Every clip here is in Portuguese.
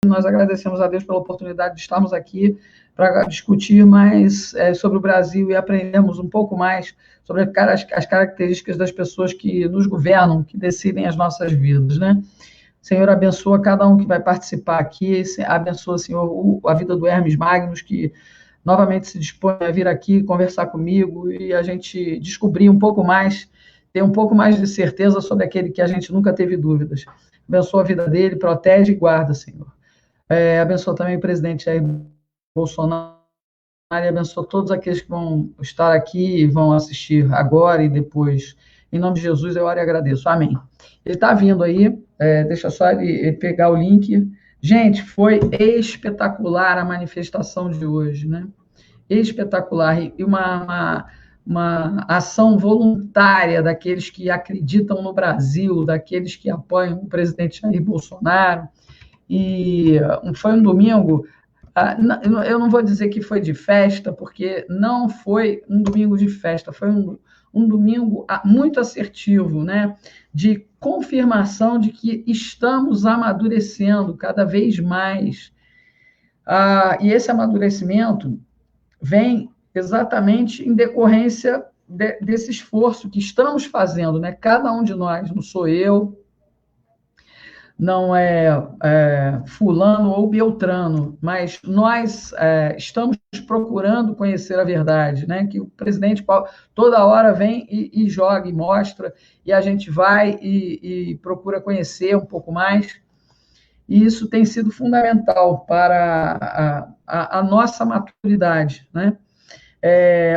nós agradecemos a Deus pela oportunidade de estarmos aqui para discutir mais sobre o Brasil e aprendermos um pouco mais sobre as características das pessoas que nos governam, que decidem as nossas vidas, né? Senhor, abençoa cada um que vai participar aqui, abençoa, Senhor, a vida do Hermes Magnus, que novamente se dispõe a vir aqui conversar comigo e a gente descobrir um pouco mais, ter um pouco mais de certeza sobre aquele que a gente nunca teve dúvidas. Abençoa a vida dele, protege e guarda, Senhor. Abençoa também o presidente Jair Bolsonaro e abençoa todos aqueles que vão estar aqui e vão assistir agora e depois. Em nome de Jesus, eu oro e agradeço. Amém. Ele está vindo aí, deixa só ele pegar o link. Gente, foi espetacular a manifestação de hoje, né? Espetacular. E uma ação voluntária daqueles que acreditam no Brasil, daqueles que apoiam o presidente Jair Bolsonaro. E foi um domingo, eu não vou dizer que foi de festa, porque não foi um domingo de festa, foi um domingo muito assertivo, né? De confirmação de que estamos amadurecendo cada vez mais. E esse amadurecimento vem exatamente em decorrência desse esforço que estamos fazendo, né? Cada um de nós, não sou eu, não é fulano ou beltrano, mas nós estamos procurando conhecer a verdade, né? Que o presidente toda hora vem e joga e mostra, e a gente vai e procura conhecer um pouco mais, e isso tem sido fundamental para a nossa maturidade, né?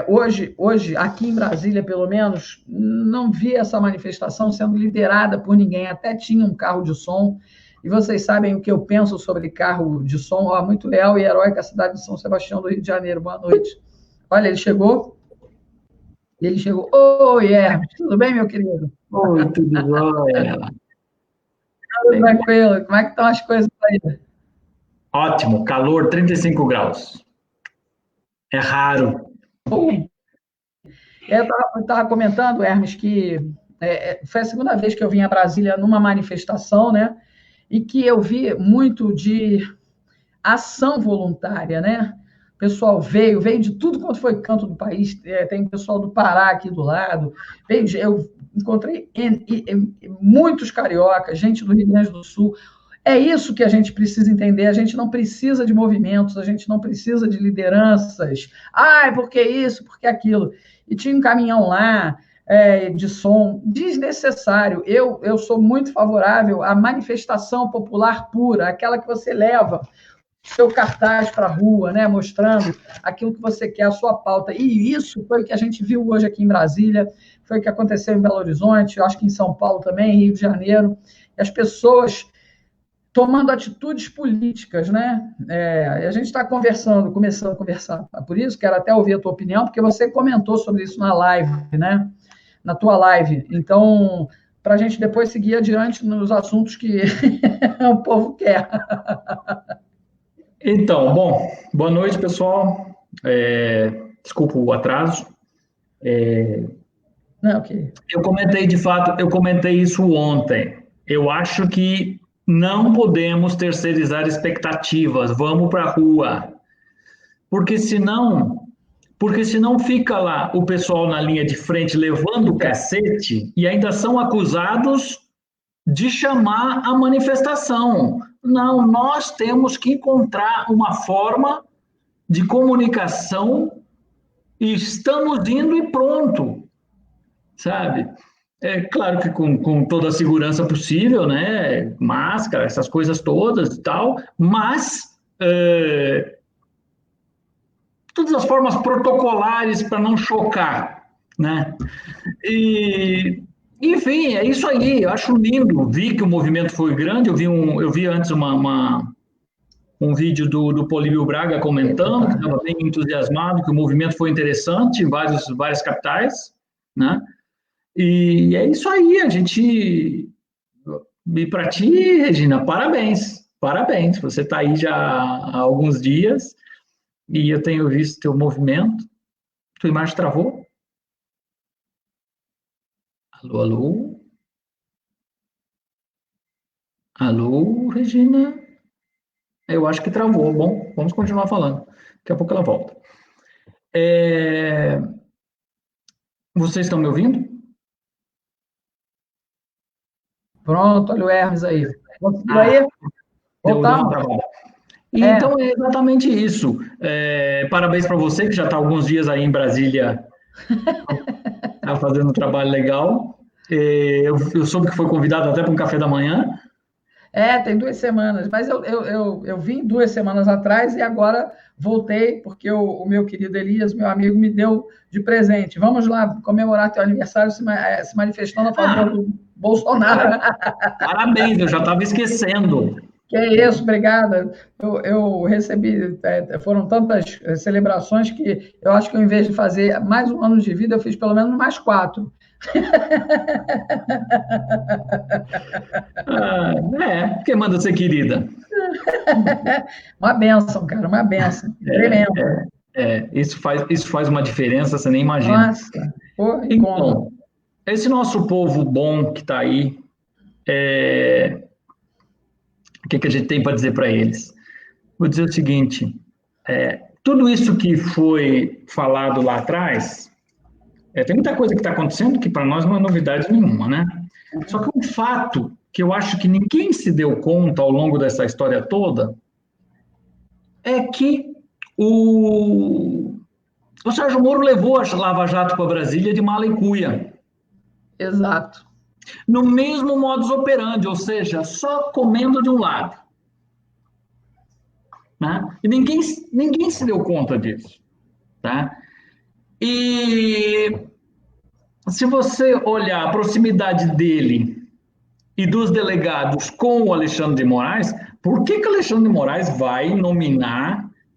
Hoje, aqui em Brasília, pelo menos, não vi essa manifestação sendo liderada por ninguém, até tinha um carro de som, e vocês sabem o que eu penso sobre carro de som, muito leal e heróica a cidade de São Sebastião do Rio de Janeiro. Boa noite. Olha, ele chegou. Oi, Hermes, tudo bem, meu querido? Oi, tudo jóia? Tudo tranquilo, como é que estão as coisas aí? Ótimo, calor 35 graus. É raro. Eu estava comentando, Hermes, que foi a segunda vez que eu vim a Brasília numa manifestação, né? E que eu vi muito de ação voluntária, né? O pessoal veio de tudo quanto foi canto do país, tem pessoal do Pará aqui do lado, eu encontrei muitos cariocas, gente do Rio Grande do Sul. É isso que a gente precisa entender, a gente não precisa de movimentos, a gente não precisa de lideranças. Porque isso, porque aquilo. E tinha um caminhão lá, de som desnecessário. Eu sou muito favorável à manifestação popular pura, aquela que você leva seu cartaz para a rua, né, mostrando aquilo que você quer, a sua pauta. E isso foi o que a gente viu hoje aqui em Brasília, foi o que aconteceu em Belo Horizonte, acho que em São Paulo também, Rio de Janeiro. E as pessoas tomando atitudes políticas, né? A gente está começando a conversar. Por isso, quero até ouvir a tua opinião, porque você comentou sobre isso na live, né? Na tua live. Então, para a gente depois seguir adiante nos assuntos que o povo quer. Então, bom, boa noite, pessoal. Desculpa o atraso. Não, ok. Eu comentei isso ontem. Eu acho que não podemos terceirizar expectativas. Vamos para a rua. Porque senão, porque senão fica lá o pessoal na linha de frente levando o cacete e ainda são acusados de chamar a manifestação. Não, nós temos que encontrar uma forma de comunicação e estamos indo e pronto, sabe? É claro que com toda a segurança possível, né? Máscara, essas coisas todas e tal, mas todas as formas protocolares para não chocar, né? E, enfim, é isso aí. Eu acho lindo. Vi que o movimento foi grande. Eu vi antes um vídeo do Políbio Braga comentando que estava bem entusiasmado, que o movimento foi interessante em várias capitais, né? E é isso aí. A gente e para ti, Regina, parabéns, parabéns. Você está aí já há alguns dias e eu tenho visto teu movimento. Tua imagem travou? Alô, alô? Alô, Regina? Eu acho que travou. Bom, vamos continuar falando. Daqui a pouco ela volta. Vocês estão me ouvindo? Pronto, olha o Hermes aí. Conseguiu Ah, aí? deu uma Voltamos? travada. E É, então é exatamente isso. Parabéns para você, que já está alguns dias aí em Brasília, tá fazendo um trabalho legal. Eu soube que foi convidado até para um café da manhã. tem 2 semanas, mas eu vim 2 semanas atrás e agora voltei, porque o meu querido Elias, meu amigo, me deu de presente. Vamos lá comemorar teu aniversário se manifestando a favor Ah, do Bolsonaro. parabéns, eu já estava esquecendo. Que é isso, obrigada. Eu recebi, foram tantas celebrações que eu acho que ao invés de fazer mais um ano de vida, eu fiz pelo menos mais 4. Quem manda ser querida? Uma bênção, cara, uma bênção. Tremenda. Isso faz uma diferença, você nem imagina. Nossa, pô, e como? Então, esse nosso povo bom que está aí, o que a gente tem para dizer para eles? Vou dizer o seguinte: tudo isso que foi falado lá atrás, tem muita coisa que está acontecendo que para nós não é novidade nenhuma, né? Só que um fato que eu acho que ninguém se deu conta ao longo dessa história toda é que o Sérgio Moro levou a Lava Jato para Brasília de mala e cuia. Exato. No mesmo modus operandi, ou seja, só comendo de um lado. Né? E ninguém se deu conta disso. Tá? E se você olhar a proximidade dele e dos delegados com o Alexandre de Moraes, por que o Alexandre de Moraes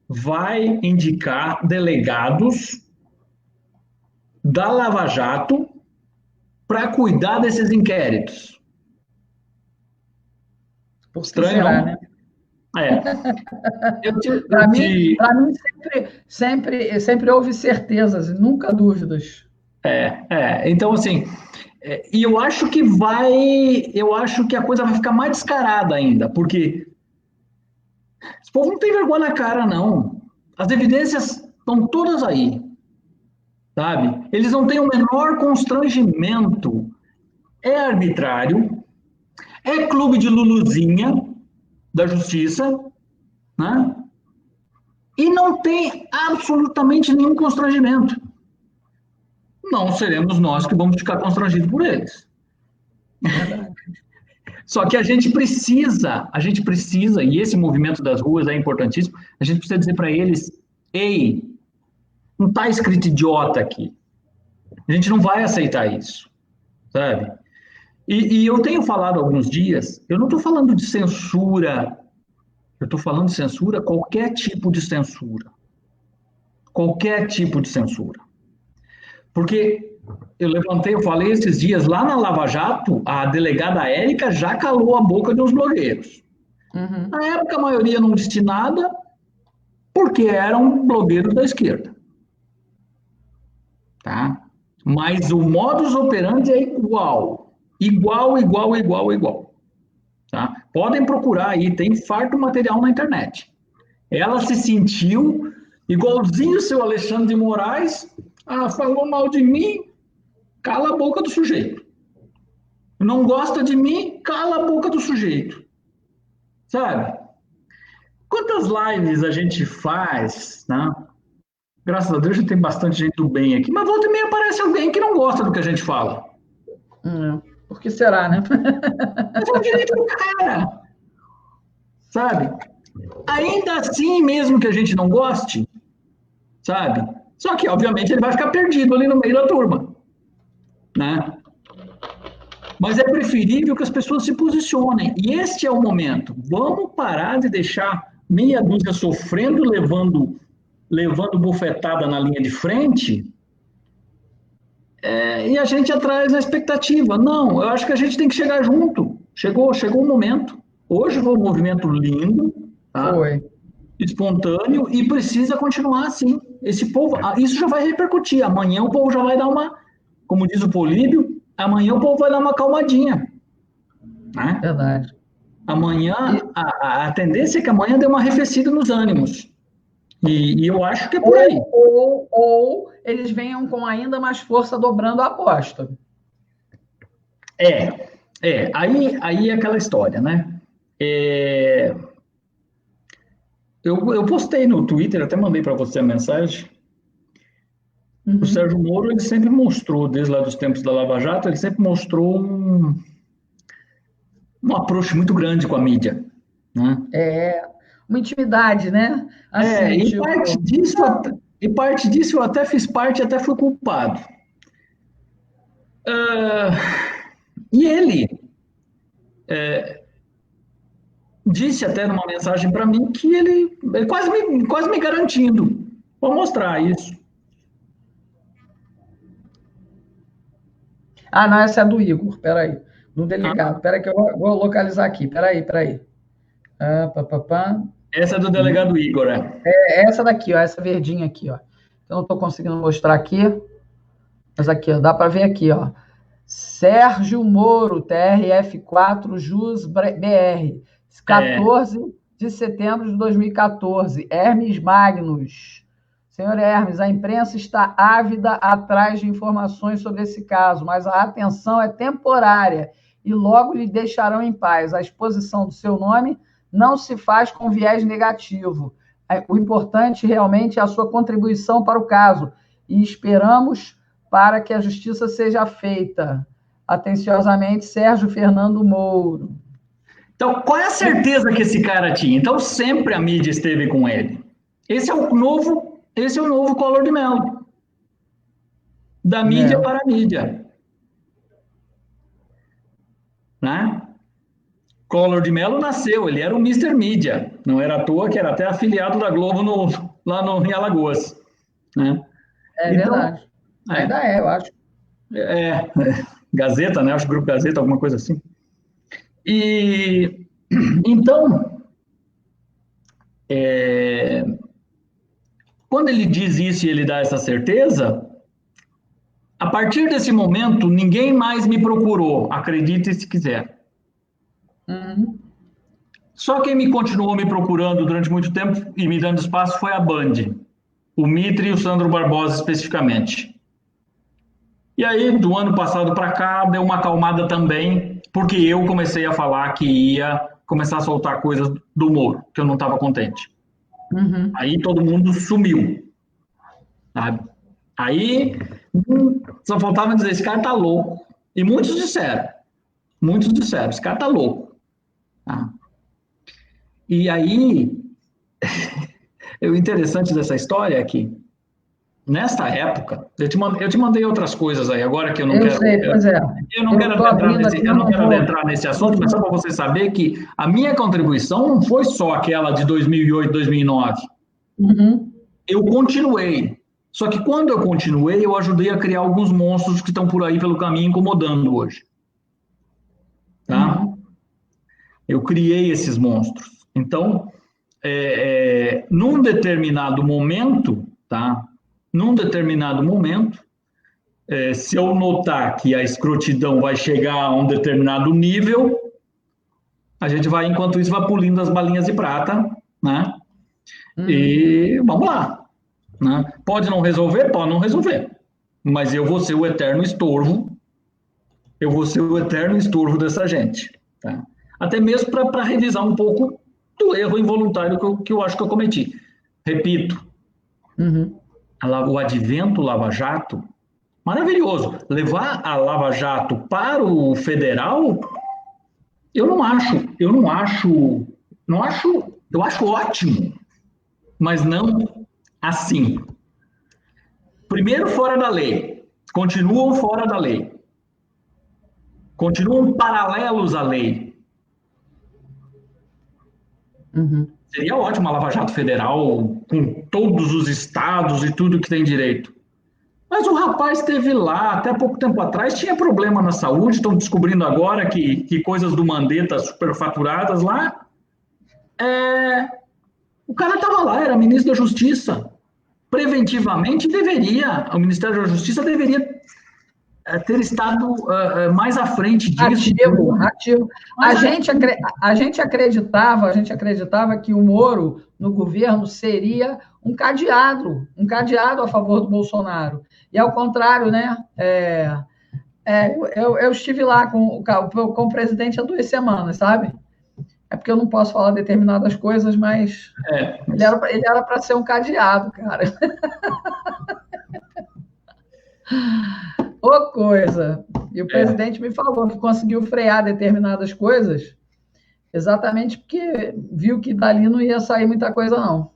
vai indicar delegados da Lava Jato para cuidar desses inquéritos? Por que Estranho, será, não? né? Para mim, sempre houve certezas e nunca dúvidas. Então, assim, e eu acho que a coisa vai ficar mais descarada ainda, porque esse povo não tem vergonha na cara, não. As evidências estão todas aí, sabe? Eles não têm o menor constrangimento. É arbitrário, é clube de Luluzinha da justiça, né? E não tem absolutamente nenhum constrangimento. Não seremos nós que vamos ficar constrangidos por eles. Só que a gente precisa, e esse movimento das ruas é importantíssimo, a gente precisa dizer para eles: ei, não está escrito idiota aqui. A gente não vai aceitar isso, sabe? E eu tenho falado há alguns dias, eu não estou falando de censura, eu estou falando de censura, qualquer tipo de censura. Qualquer tipo de censura. Porque eu falei esses dias, lá na Lava Jato, a delegada Érica já calou a boca dos blogueiros. Uhum. Na época, a maioria não disse nada, porque eram blogueiros da esquerda. Tá? Mas o modus operandi é igual. Igual. Tá? Podem procurar aí, tem farto material na internet. Ela se sentiu igualzinho o seu Alexandre de Moraes, falou mal de mim, cala a boca do sujeito. Não gosta de mim, cala a boca do sujeito. Sabe? Quantas lives a gente faz, né? Graças a Deus já tem bastante gente do bem aqui, mas volta e meia aparece alguém que não gosta do que a gente fala. Por que será, né? Mas é o direito do cara. Sabe? Ainda assim, mesmo que a gente não goste, sabe? Só que, obviamente, ele vai ficar perdido ali no meio da turma. Né? Mas é preferível que as pessoas se posicionem. E este é o momento. Vamos parar de deixar meia dúzia sofrendo, levando bufetada na linha de frente, e a gente atrás da expectativa. Não, eu acho que a gente tem que chegar junto. Chegou o momento. Hoje foi um movimento lindo, tá? Foi. Espontâneo, e precisa continuar assim. Esse povo, isso já vai repercutir. Amanhã o povo já vai dar uma, como diz o Políbio, amanhã o povo vai dar uma calmadinha. Né? Verdade. Amanhã, a tendência é que amanhã dê uma arrefecida nos ânimos. E eu acho que é por aí. Ou eles venham com ainda mais força dobrando a aposta. Aí é aquela história, né? Eu postei no Twitter, até mandei para você a mensagem. O Sérgio Moro, ele sempre mostrou, desde lá dos tempos da Lava Jato, ele sempre mostrou um approach muito grande com a mídia, né? Uma intimidade, né? Assim, E parte disso eu até fiz parte, até fui culpado. E ele disse até numa mensagem para mim que ele quase me garantindo. Vou mostrar isso. Não, essa é do Igor, peraí. Do delegado. Peraí que eu vou localizar aqui. Peraí. Essa é do delegado Igor, É essa daqui, ó, essa verdinha aqui, ó. Eu não estou conseguindo mostrar aqui, mas aqui, ó, dá para ver aqui, ó. Sérgio Moro, TRF4, JUS BR, 14 de setembro de 2014. Hermes Magnus. Senhor Hermes, a imprensa está ávida atrás de informações sobre esse caso, mas a atenção é temporária e logo lhe deixarão em paz. A exposição do seu nome não se faz com viés negativo. O importante realmente é a sua contribuição para o caso e esperamos para que a justiça seja feita. Atenciosamente, Sérgio Fernando Moro. Então, qual é a certeza que esse cara tinha? Então, sempre a mídia esteve com ele. Esse é o novo Collor de Mello. Da mídia para a mídia. Né? Collor de Mello nasceu, ele era o Mr. Mídia. Não era à toa que era até afiliado da Globo lá em Alagoas. Né? Verdade. Ainda eu acho. Gazeta, né? Acho que Grupo Gazeta, alguma coisa assim. E então, quando ele diz isso e ele dá essa certeza, a partir desse momento, ninguém mais me procurou, acredite se quiser. Só quem continuou me procurando durante muito tempo e me dando espaço foi a Band, o Mitre e o Sandro Barbosa especificamente. E aí, do ano passado para cá, deu uma acalmada também, porque eu comecei a falar que ia começar a soltar coisas do Moro, que eu não estava contente. Aí todo mundo sumiu, sabe? Aí só faltava dizer, esse cara tá louco. E muitos disseram, esse cara tá louco. Tá? E aí, o interessante dessa história é que, nesta época, eu te mandei outras coisas aí, agora que eu não quero... Sei, pois é. Eu não quero adentrar nesse assunto, mas só para você saber que a minha contribuição não foi só aquela de 2008, 2009. Eu continuei. Só que quando eu continuei, eu ajudei a criar alguns monstros que estão por aí pelo caminho incomodando hoje. Tá? Eu criei esses monstros. Então, num determinado momento, tá? Se eu notar que a escrotidão vai chegar a um determinado nível, a gente vai, enquanto isso, vai pulindo as balinhas de prata, né? E vamos lá. Né? Pode não resolver? Pode não resolver. Mas eu vou ser o eterno estorvo. Dessa gente. Tá? Até mesmo para revisar um pouco do erro involuntário que eu acho que eu cometi. Repito, o advento Lava Jato, maravilhoso. Levar a Lava Jato para o federal, eu acho ótimo, mas não assim. Primeiro, fora da lei. Continuam fora da lei. Continuam paralelos à lei. Seria ótimo a Lava Jato Federal, com todos os estados e tudo que tem direito. Mas o rapaz esteve lá, até pouco tempo atrás, tinha problema na saúde, estão descobrindo agora que coisas do Mandetta superfaturadas lá. O cara estava lá, era ministro da Justiça. Preventivamente o Ministério da Justiça deveria ter estado mais à frente disso. Ativo. A gente acreditava que o Moro no governo seria um cadeado a favor do Bolsonaro. E ao contrário, né? Eu estive lá com o presidente há 2 semanas, sabe? É porque eu não posso falar determinadas coisas, mas ele era para ser um cadeado, cara. Ô coisa! E o presidente me falou que conseguiu frear determinadas coisas, exatamente porque viu que dali não ia sair muita coisa, não.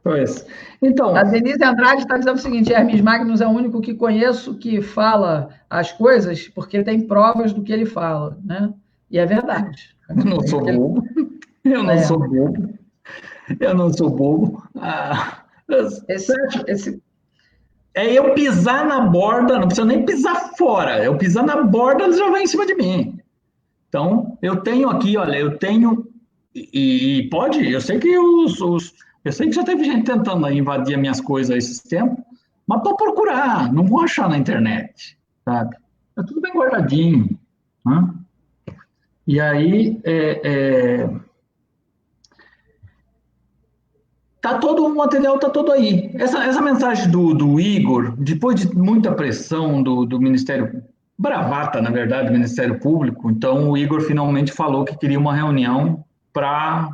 Pois. Então, a Denise Andrade está dizendo o seguinte: Hermes Magnus é o único que conheço que fala as coisas porque tem provas do que ele fala, né? E é verdade. Eu não sou bobo. Eu não sou bobo. Eu não sou bobo. Eu pisar na borda, não precisa nem pisar fora. Eu pisar na borda, eles já vêm em cima de mim. Então, eu tenho aqui, olha, e pode, eu sei que eu sei que já teve gente tentando invadir as minhas coisas esses tempos, mas para procurar, não vou achar na internet, sabe? É tudo bem guardadinho, né? E aí, o material está todo aí. Essa mensagem do Igor, depois de muita pressão do Ministério, bravata, na verdade, do Ministério Público, então o Igor finalmente falou que queria uma reunião para...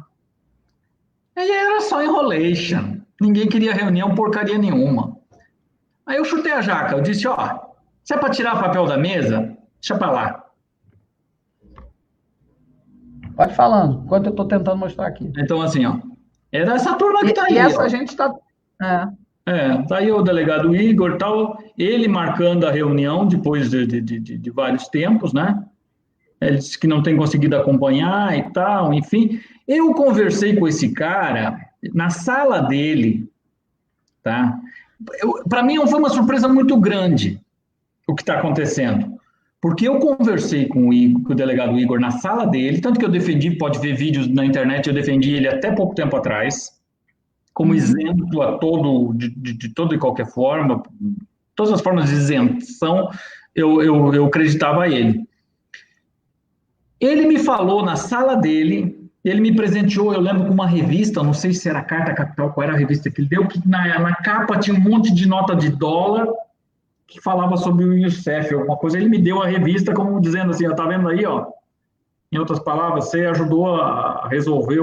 Aí era só enrolation. Ninguém queria reunião porcaria nenhuma. Aí eu chutei a jaca, eu disse, se é para tirar papel da mesa, deixa para lá. Pode falando, enquanto eu estou tentando mostrar aqui. Então, assim, é dessa turma que está aí. E essa gente está... tá aí o delegado Igor, tal, ele marcando a reunião depois de vários tempos, né? Ele disse que não tem conseguido acompanhar e tal, enfim. Eu conversei com esse cara na sala dele, tá? Para mim foi uma surpresa muito grande o que está acontecendo, porque eu conversei com o delegado Igor na sala dele, tanto que eu defendi, pode ver vídeos na internet, eu defendi ele até pouco tempo atrás, como exemplo a de toda e qualquer forma, todas as formas de isenção, eu acreditava a ele. Ele me falou na sala dele, ele me presenteou, eu lembro, com uma revista, não sei se era a Carta Capital, qual era a revista que ele deu, que na capa tinha um monte de nota de dólar que falava sobre o Youssef, alguma coisa. Ele me deu a revista como dizendo assim, tá vendo aí, em outras palavras, você ajudou a resolver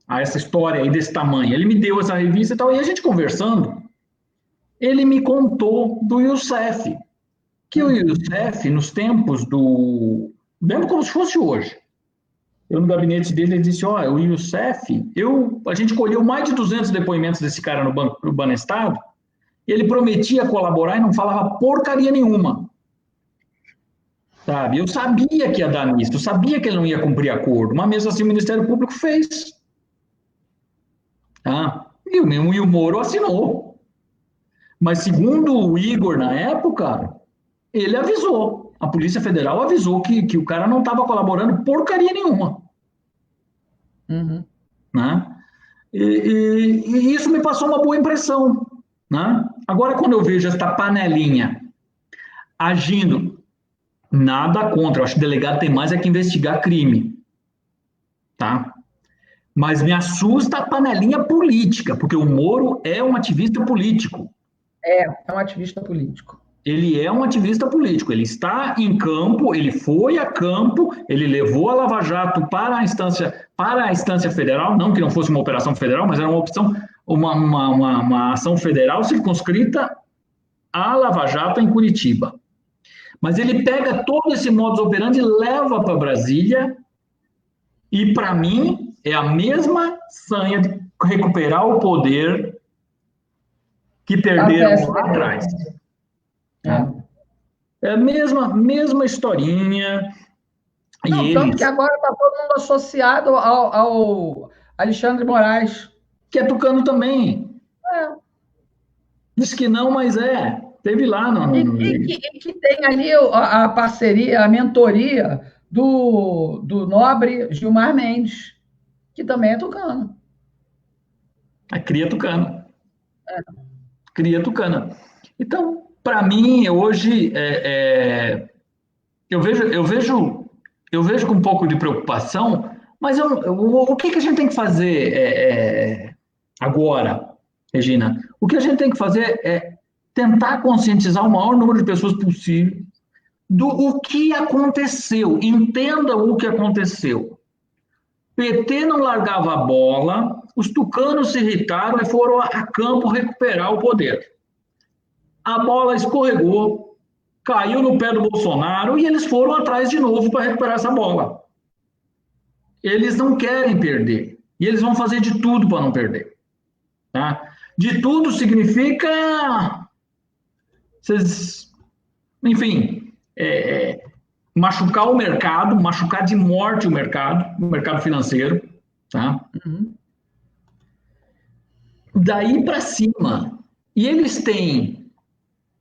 essa história aí desse tamanho. Ele me deu essa revista e tal, e a gente conversando, ele me contou do Youssef, que o Youssef, nos tempos lembro como se fosse hoje. Eu, no gabinete dele, ele disse, o Youssef, a gente colheu mais de 200 depoimentos desse cara no Banestado, e ele prometia colaborar e não falava porcaria nenhuma. Sabe? Eu sabia que ia dar nisso, eu sabia que ele não ia cumprir acordo, mas mesmo assim o Ministério Público fez. E o Moro assinou. Mas segundo o Igor, na época, ele avisou. A Polícia Federal avisou que o cara não estava colaborando porcaria nenhuma. Né? E isso me passou uma boa impressão. Né? Agora, quando eu vejo esta panelinha agindo, nada contra, eu acho que o delegado tem mais que investigar crime. Tá? Mas me assusta a panelinha política, porque o Moro é um ativista político. É um ativista político. Ele é um ativista político, ele está em campo, ele foi a campo, ele levou a Lava Jato para a instância federal, não que não fosse uma operação federal, mas era uma ação federal circunscrita à Lava Jato em Curitiba. Mas ele pega todo esse modus operandi e leva para Brasília, e para mim é a mesma sanha de recuperar o poder que perderam lá atrás. É a mesma historinha. Tanto que agora está todo mundo associado ao Alexandre Moraes. Que é tucano também. Diz que não, mas teve lá. E que tem ali a parceria, a mentoria do nobre Gilmar Mendes, que também é tucano. Cria tucana. Cria tucana. Então, para mim, hoje, eu vejo com um pouco de preocupação, mas o que a gente tem que fazer agora, Regina? O que a gente tem que fazer é tentar conscientizar o maior número de pessoas possível do o que aconteceu. Entenda o que aconteceu. PT não largava a bola, os tucanos se irritaram e foram a campo recuperar o poder. A bola escorregou, caiu no pé do Bolsonaro e eles foram atrás de novo para recuperar essa bola. Eles não querem perder. E eles vão fazer de tudo para não perder. Tá? De tudo significa... enfim, machucar o mercado, machucar de morte o mercado financeiro. Tá? Uhum. Daí para cima. E eles têm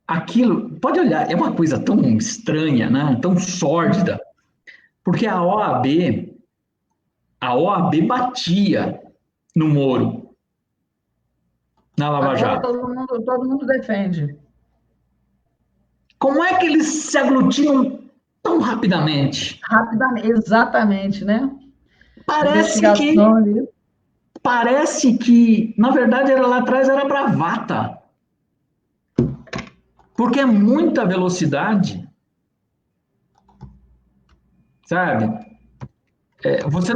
aquilo... Pode olhar, é uma coisa tão estranha, né? Tão sórdida. Porque a OAB batia no Moro, na Lava Agora Jato. todo mundo defende. Como é que eles se aglutinam tão rapidamente? Rapidamente, exatamente, né? Parece que, na verdade, lá atrás era bravata. Porque é muita velocidade. Sabe? Você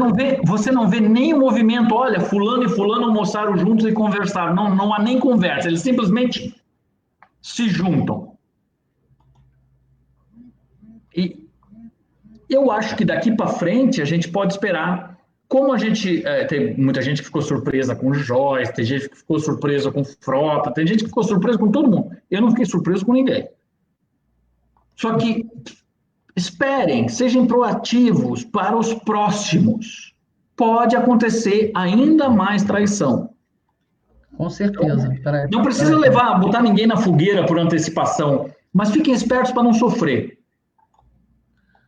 não vê nem o movimento, olha, fulano e fulano almoçaram juntos e conversaram. Não há nem conversa, eles simplesmente se juntam. E eu acho que daqui para frente a gente pode esperar. Como a gente... tem muita gente que ficou surpresa com o Joyce, tem gente que ficou surpresa com o Frota, tem gente que ficou surpresa com todo mundo. Eu não fiquei surpreso com ninguém. Só que esperem, sejam proativos para os próximos. Pode acontecer ainda mais traição. Com certeza. Não precisa botar ninguém na fogueira por antecipação, mas fiquem espertos para não sofrer.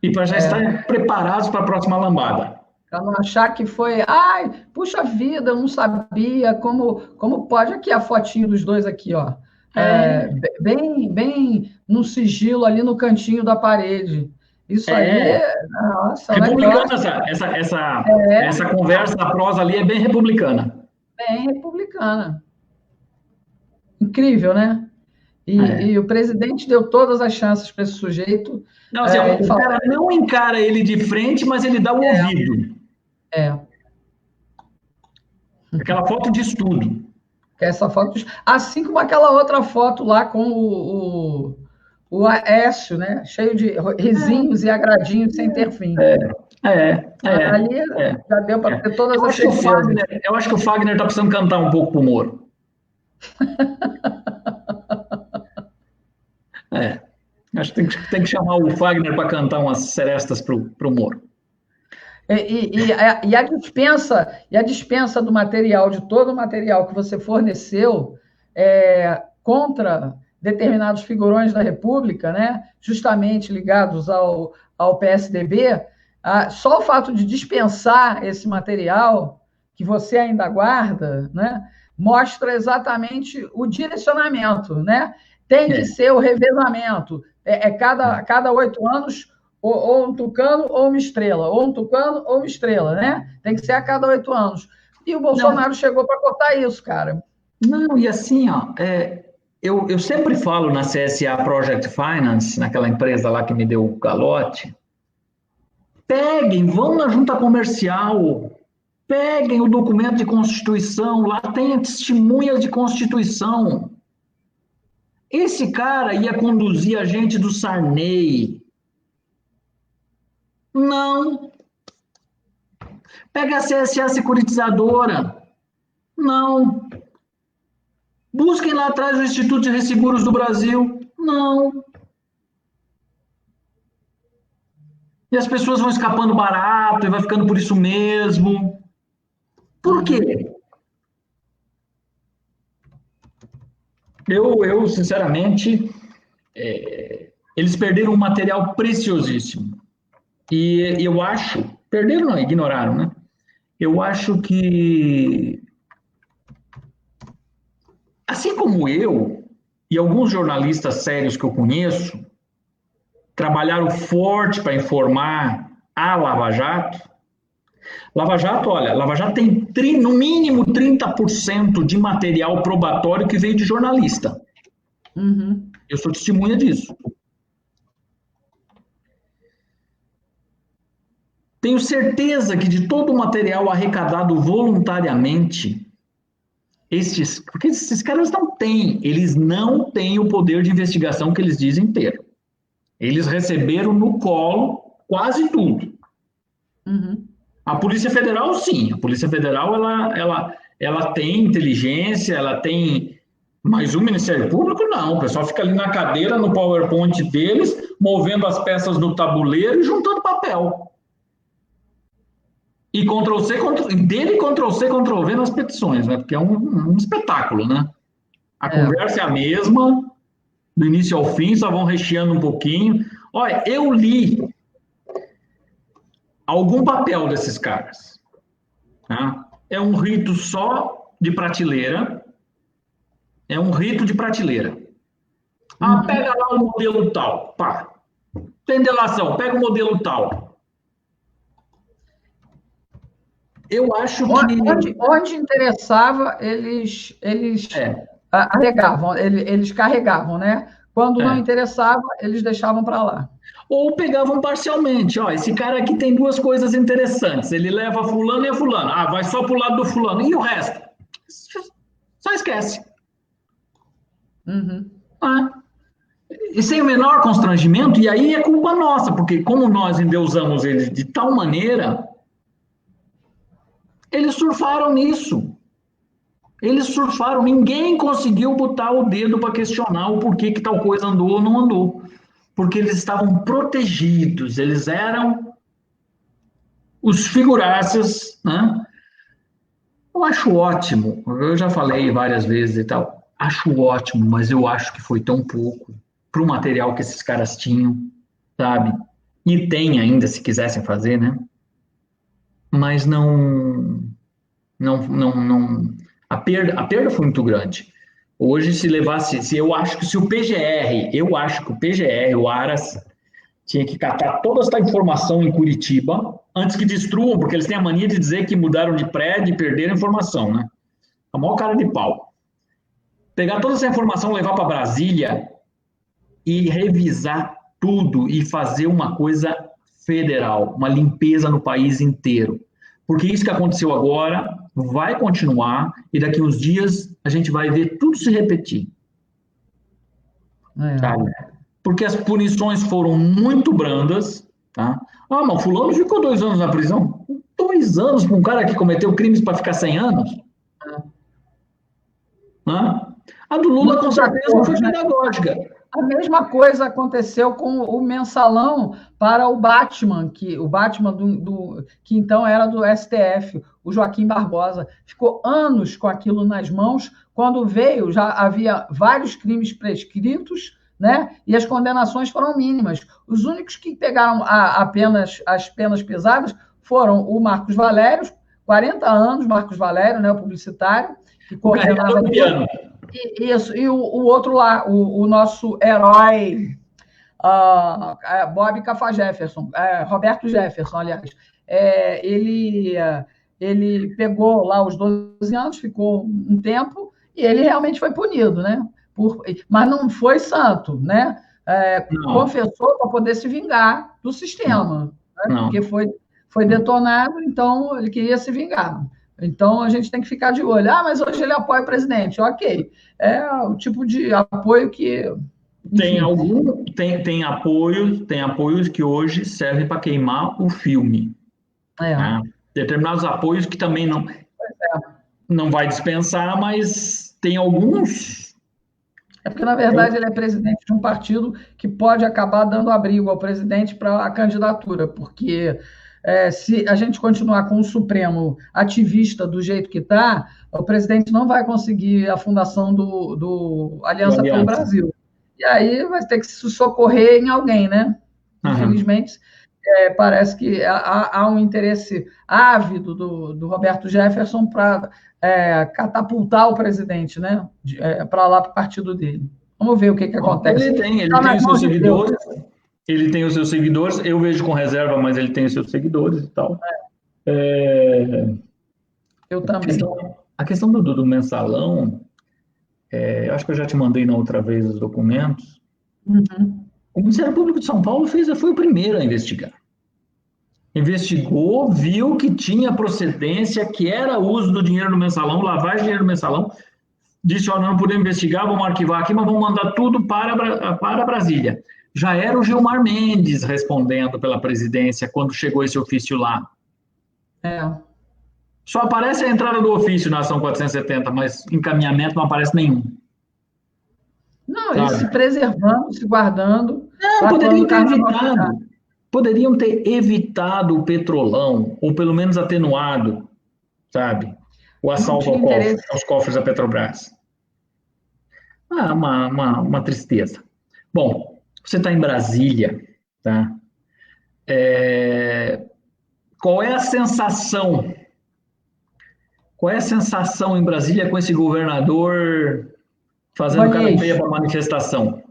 E para já estarem preparados para a próxima lambada. Para não achar que foi, puxa vida, eu não sabia, como pode, aqui a fotinho dos dois aqui, ó. Bem no sigilo ali no cantinho da parede. Isso aí, nossa, republicana essa conversa, a prosa ali é bem republicana. Bem republicana. Incrível, né? E o presidente deu todas as chances para esse sujeito. Não, assim, o cara não encara ele de frente, mas ele dá o ouvido. Aquela foto de estudo. Essa foto, assim como aquela outra foto lá com o Aécio, né? Cheio de risinhos e agradinhos sem ter fim. Ali já deu para ter todas as certezas. Eu acho que o Fagner está precisando cantar um pouco para o Moro. Acho que tem que chamar o Fagner para cantar umas serestas para o Moro. E a dispensa do material, de todo o material que você forneceu contra determinados figurões da República, né, justamente ligados ao PSDB, só o fato de dispensar esse material, que você ainda guarda, né, mostra exatamente o direcionamento, né? Tem que ser o revezamento. Cada 8 anos, ou um tucano ou uma estrela, ou um tucano ou uma estrela, né? Tem que ser a cada 8 anos. E o Bolsonaro chegou para cortar isso, cara. Não, e assim, eu sempre falo na CSA Project Finance, naquela empresa lá que me deu o calote, vão na junta comercial, peguem o documento de Constituição, lá tem testemunhas de Constituição. Esse cara ia conduzir a gente do Sarney. Não. Pega a CSA Securitizadora. Não. Busquem lá atrás o Instituto de Resseguros do Brasil. Não. E as pessoas vão escapando barato e vai ficando por isso mesmo. Por quê? Eu sinceramente, eles perderam um material preciosíssimo. E eu acho, perderam não, ignoraram, né? Eu acho que, assim como eu e alguns jornalistas sérios que eu conheço trabalharam forte para informar a Lava Jato. Lava Jato, olha, Lava Jato tem no mínimo 30% de material probatório que veio de jornalista. Uhum. Eu sou testemunha disso. Tenho certeza que de todo o material arrecadado voluntariamente, porque esses caras eles não têm o poder de investigação que eles dizem ter. Eles receberam no colo quase tudo. Uhum. A Polícia Federal, sim. A Polícia Federal, ela tem inteligência, ela tem... Mas o Ministério Público, não. O pessoal fica ali na cadeira, no PowerPoint deles, movendo as peças no tabuleiro e juntando papel. E Ctrl-C, Ctrl-C, Ctrl-V nas petições, né? Porque é um espetáculo, né? A conversa é a mesma, do início ao fim, só vão recheando um pouquinho. Olha, eu li algum papel desses caras. Tá? É um rito só de prateleira. É um rito de prateleira. Pega lá o modelo tal. Pá. Tem delação, pega o modelo tal. Eu acho que... Onde interessava, eles arregavam, eles carregavam, né? Quando não interessava, eles deixavam para lá. Ou pegavam parcialmente. Ó, esse cara aqui tem duas coisas interessantes. Ele leva fulano e a fulano. Vai só para o lado do fulano. E o resto? Só esquece. Uhum. E sem o menor constrangimento, e aí é culpa nossa, porque como nós endeusamos eles de tal maneira, eles surfaram nisso. Eles surfaram, ninguém conseguiu botar o dedo para questionar o porquê que tal coisa andou ou não andou. Porque eles estavam protegidos, eles eram os figuraças, né? Eu acho ótimo, eu já falei várias vezes e tal, acho ótimo, mas eu acho que foi tão pouco para o material que esses caras tinham, sabe? E tem ainda, se quisessem fazer, né? Mas não, a perda foi muito grande. Hoje, eu acho que o PGR, o Aras, tinha que catar toda essa informação em Curitiba, antes que destruam, porque eles têm a mania de dizer que mudaram de prédio e perderam a informação, né? A maior cara de pau. Pegar toda essa informação, levar para Brasília e revisar tudo e fazer uma coisa federal, uma limpeza no país inteiro. Porque isso que aconteceu agora vai continuar e daqui uns dias a gente vai ver tudo se repetir. Sabe? Porque as punições foram muito brandas, tá? Mas fulano ficou 2 anos na prisão. 2 anos para um cara que cometeu crimes para ficar 100 anos? A do Lula, com certeza, foi pedagógica. A mesma coisa aconteceu com o mensalão para o Batman, que que então era do STF, o Joaquim Barbosa. Ficou anos com aquilo nas mãos. Quando veio, já havia vários crimes prescritos, né? E as condenações foram mínimas. Os únicos que pegaram apenas as penas pesadas foram o Marcos Valério, 40 anos, Marcos Valério, né, o publicitário, que coordenava tudo. Isso, e o outro lá, o nosso herói, Bob Cafá Jefferson, Roberto Jefferson, aliás. Ele pegou lá os 12 anos, ficou um tempo, e ele realmente foi punido, né? Mas não foi santo, né? Confessou para poder se vingar do sistema, né? Porque foi detonado, então ele queria se vingar. Então, a gente tem que ficar de olho. Mas hoje ele apoia o presidente. Ok. É o tipo de apoio que... Tem apoios que hoje servem para queimar o filme. Né? Determinados apoios que também não vai dispensar, mas tem alguns... É porque, na verdade, ele é presidente de um partido que pode acabar dando abrigo ao presidente para a candidatura, porque... se a gente continuar com o Supremo ativista do jeito que está, o presidente não vai conseguir a fundação do Aliança pelo Brasil. E aí vai ter que se socorrer em alguém, né? Infelizmente, parece que há um interesse ávido do Roberto Jefferson para catapultar o presidente, né? Para lá, para o partido dele. Vamos ver o que acontece. Ele tem os seus seguidores, ele tem os seus seguidores, eu vejo com reserva, mas ele tem os seus seguidores e tal. Eu também. A questão do mensalão, eu acho que eu já te mandei na outra vez os documentos. Uhum. O Ministério Público de São Paulo foi o primeiro a investigar. Investigou, viu que tinha procedência, que era uso do dinheiro no mensalão, lavagem de dinheiro no mensalão, disse, não podemos investigar, vamos arquivar aqui, mas vamos mandar tudo para Brasília. Já era o Gilmar Mendes respondendo pela presidência quando chegou esse ofício lá. Só aparece a entrada do ofício na ação 470, mas encaminhamento não aparece nenhum. Não, eles se preservando, se guardando. Poderiam ter evitado o petrolão, ou pelo menos atenuado, sabe? O assalto aos cofres da Petrobras. Uma tristeza. Bom, você está em Brasília, tá? Qual é a sensação? Qual é a sensação em Brasília com esse governador fazendo cara feia para manifestação?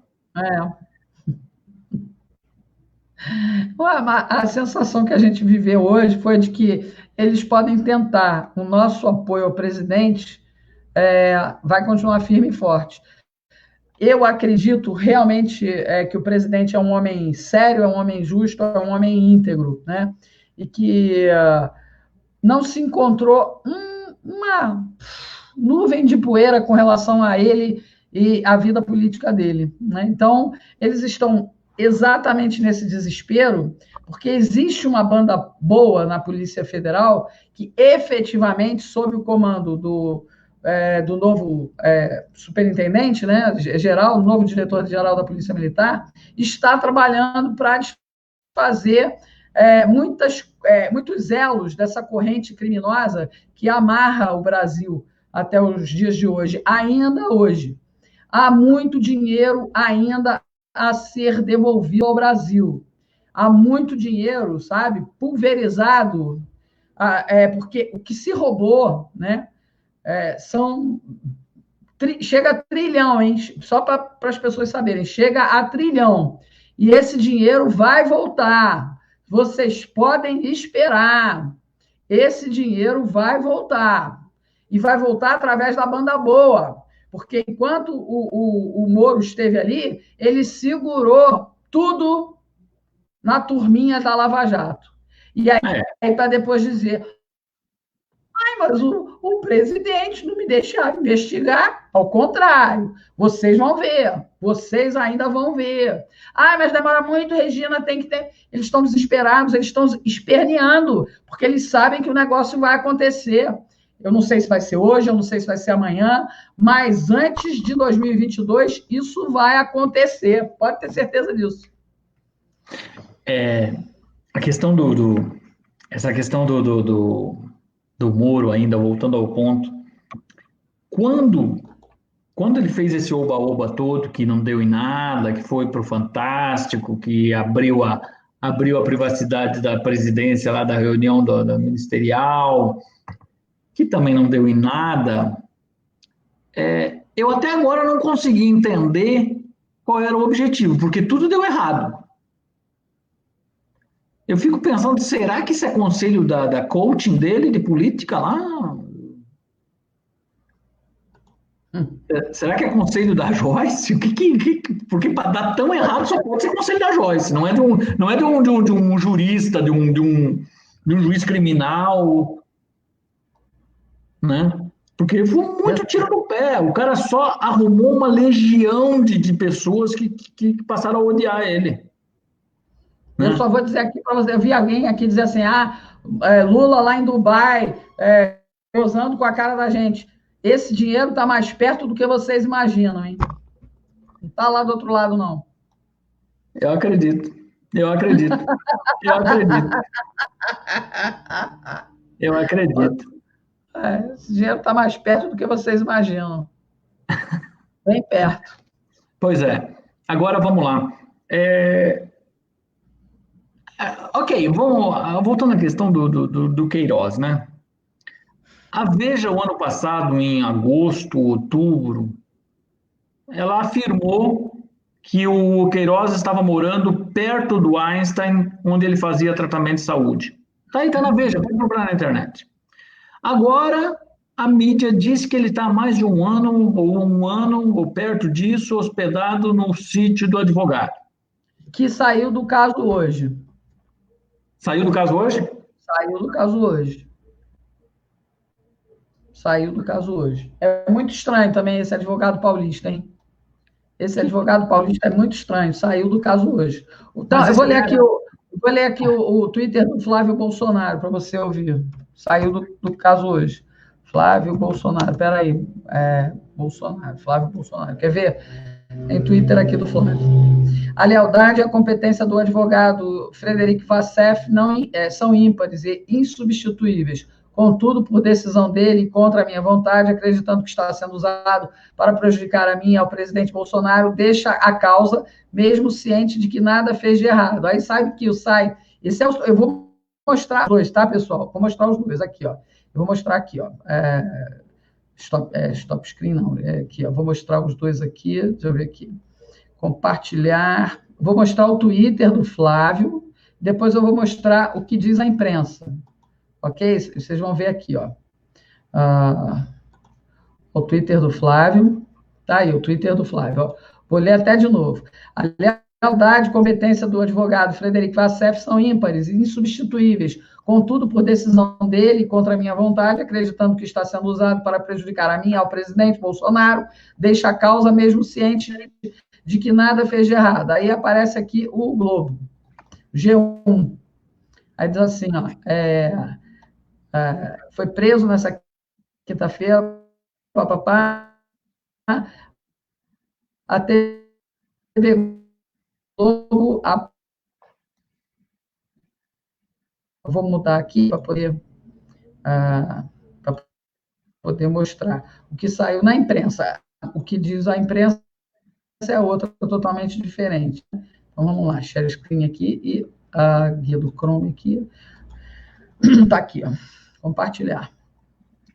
A sensação que a gente viveu hoje foi de que eles podem tentar, o nosso apoio ao presidente vai continuar firme e forte. Eu acredito realmente que o presidente é um homem sério, é um homem justo, é um homem íntegro, né? E que não se encontrou uma nuvem de poeira com relação a ele e à vida política dele, né? Então, eles estão exatamente nesse desespero, porque existe uma banda boa na Polícia Federal que efetivamente, sob o comando do novo superintendente, né, geral, o novo diretor-geral da Polícia Militar, está trabalhando para desfazer muitos elos dessa corrente criminosa que amarra o Brasil até os dias de hoje. Ainda hoje, há muito dinheiro ainda a ser devolvido ao Brasil. Há muito dinheiro, sabe, pulverizado, porque o que se roubou, né, chega a trilhão, hein? Só para as pessoas saberem, chega a trilhão. E esse dinheiro vai voltar. Vocês podem esperar. Esse dinheiro vai voltar. E vai voltar através da banda boa. Porque enquanto o Moro esteve ali, ele segurou tudo na turminha da Lava Jato. E aí, para depois dizer... mas o presidente não me deixa investigar. Ao contrário, vocês vão ver. Vocês ainda vão ver. Mas demora muito, Regina, tem que ter... Eles estão desesperados, eles estão esperneando, porque eles sabem que o negócio vai acontecer. Eu não sei se vai ser hoje, eu não sei se vai ser amanhã, mas antes de 2022, isso vai acontecer. Pode ter certeza disso. A questão essa questão do Moro ainda, voltando ao ponto, quando ele fez esse oba-oba todo, que não deu em nada, que foi para o Fantástico, que abriu a privacidade da presidência lá da reunião da ministerial, que também não deu em nada, eu até agora não consegui entender qual era o objetivo, porque tudo deu errado. Eu fico pensando, será que isso é conselho da coaching dele, de política lá? Será que é conselho da Joyce? Porque para dar tão errado só pode ser conselho da Joyce, não é de um jurista, de um juiz criminal, né? Porque foi muito tiro no pé. O cara só arrumou uma legião de pessoas que passaram a odiar ele. Eu só vou dizer aqui para você, eu vi alguém aqui dizer assim, Lula lá em Dubai, posando com a cara da gente. Esse dinheiro está mais perto do que vocês imaginam, hein? Não está lá do outro lado, não. Eu acredito. Esse dinheiro está mais perto do que vocês imaginam. Bem perto. Pois é. Agora, vamos lá. Ok, voltando à questão do Queiroz, né? A Veja, o ano passado, em agosto, outubro, ela afirmou que o Queiroz estava morando perto do Einstein, onde ele fazia tratamento de saúde. Tá aí, tá na Veja, pode procurar na internet. Agora, a mídia diz que ele está há mais de um ano, ou perto disso, hospedado no sítio do advogado. Que saiu do caso hoje. Saiu do caso hoje? Saiu do caso hoje. Saiu do caso hoje. É muito estranho também esse advogado paulista, hein? Esse advogado paulista é muito estranho. Saiu do caso hoje. Então, eu vou ler aqui o Twitter do Flávio Bolsonaro para você ouvir. Saiu do caso hoje. Flávio Bolsonaro. Peraí. Bolsonaro. Flávio Bolsonaro. Quer ver? Tem Twitter aqui do Flávio. A lealdade e a competência do advogado Frederic Vassef são ímpares e insubstituíveis. Contudo, por decisão dele, contra a minha vontade, acreditando que está sendo usado para prejudicar a mim e ao presidente Bolsonaro, deixa a causa, mesmo ciente de que nada fez de errado. Aí sabe que eu vou mostrar os dois, tá, pessoal? Vou mostrar os dois aqui, ó. Eu vou mostrar aqui, ó. Stop screen, não. Aqui, ó. Vou mostrar os dois aqui. Deixa eu ver aqui. Compartilhar. Vou mostrar o Twitter do Flávio. Depois eu vou mostrar o que diz a imprensa. Ok? Vocês vão ver aqui, ó. O Twitter do Flávio. Tá aí, o Twitter do Flávio. Ó. Vou ler até de novo. A lealdade e competência do advogado Frederic Vassef são ímpares e insubstituíveis. Contudo, por decisão dele, contra a minha vontade, acreditando que está sendo usado para prejudicar a mim e ao presidente Bolsonaro, deixa a causa mesmo ciente de que nada fez de errado. Aí aparece aqui o Globo, G1. Aí diz assim, ó, foi preso nessa quinta-feira, papapá, a TV Globo, vou mudar aqui para poder mostrar o que saiu na imprensa. O que diz a imprensa é outra totalmente diferente. Então, vamos lá, share screen aqui e a guia do Chrome aqui. Está aqui, ó. Compartilhar.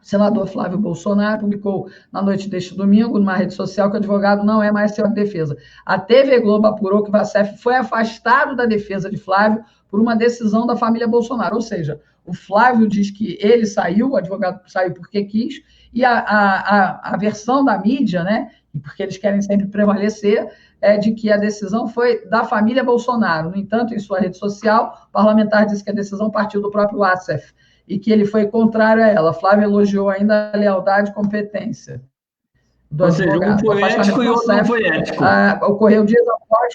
O senador Flávio Bolsonaro publicou na noite deste domingo, numa rede social, que o advogado não é mais seu defesa. A TV Globo apurou que Vassef foi afastado da defesa de Flávio por uma decisão da família Bolsonaro. Ou seja, o Flávio diz que ele saiu, o advogado saiu porque quis, e a versão da mídia, né, porque eles querem sempre prevalecer, de que a decisão foi da família Bolsonaro. No entanto, em sua rede social, o parlamentar disse que a decisão partiu do próprio Vassef e que ele foi contrário a ela. Flávio elogiou ainda a lealdade e competência do advogado. Um foi ético e outro não foi ético. Ocorreu dias após...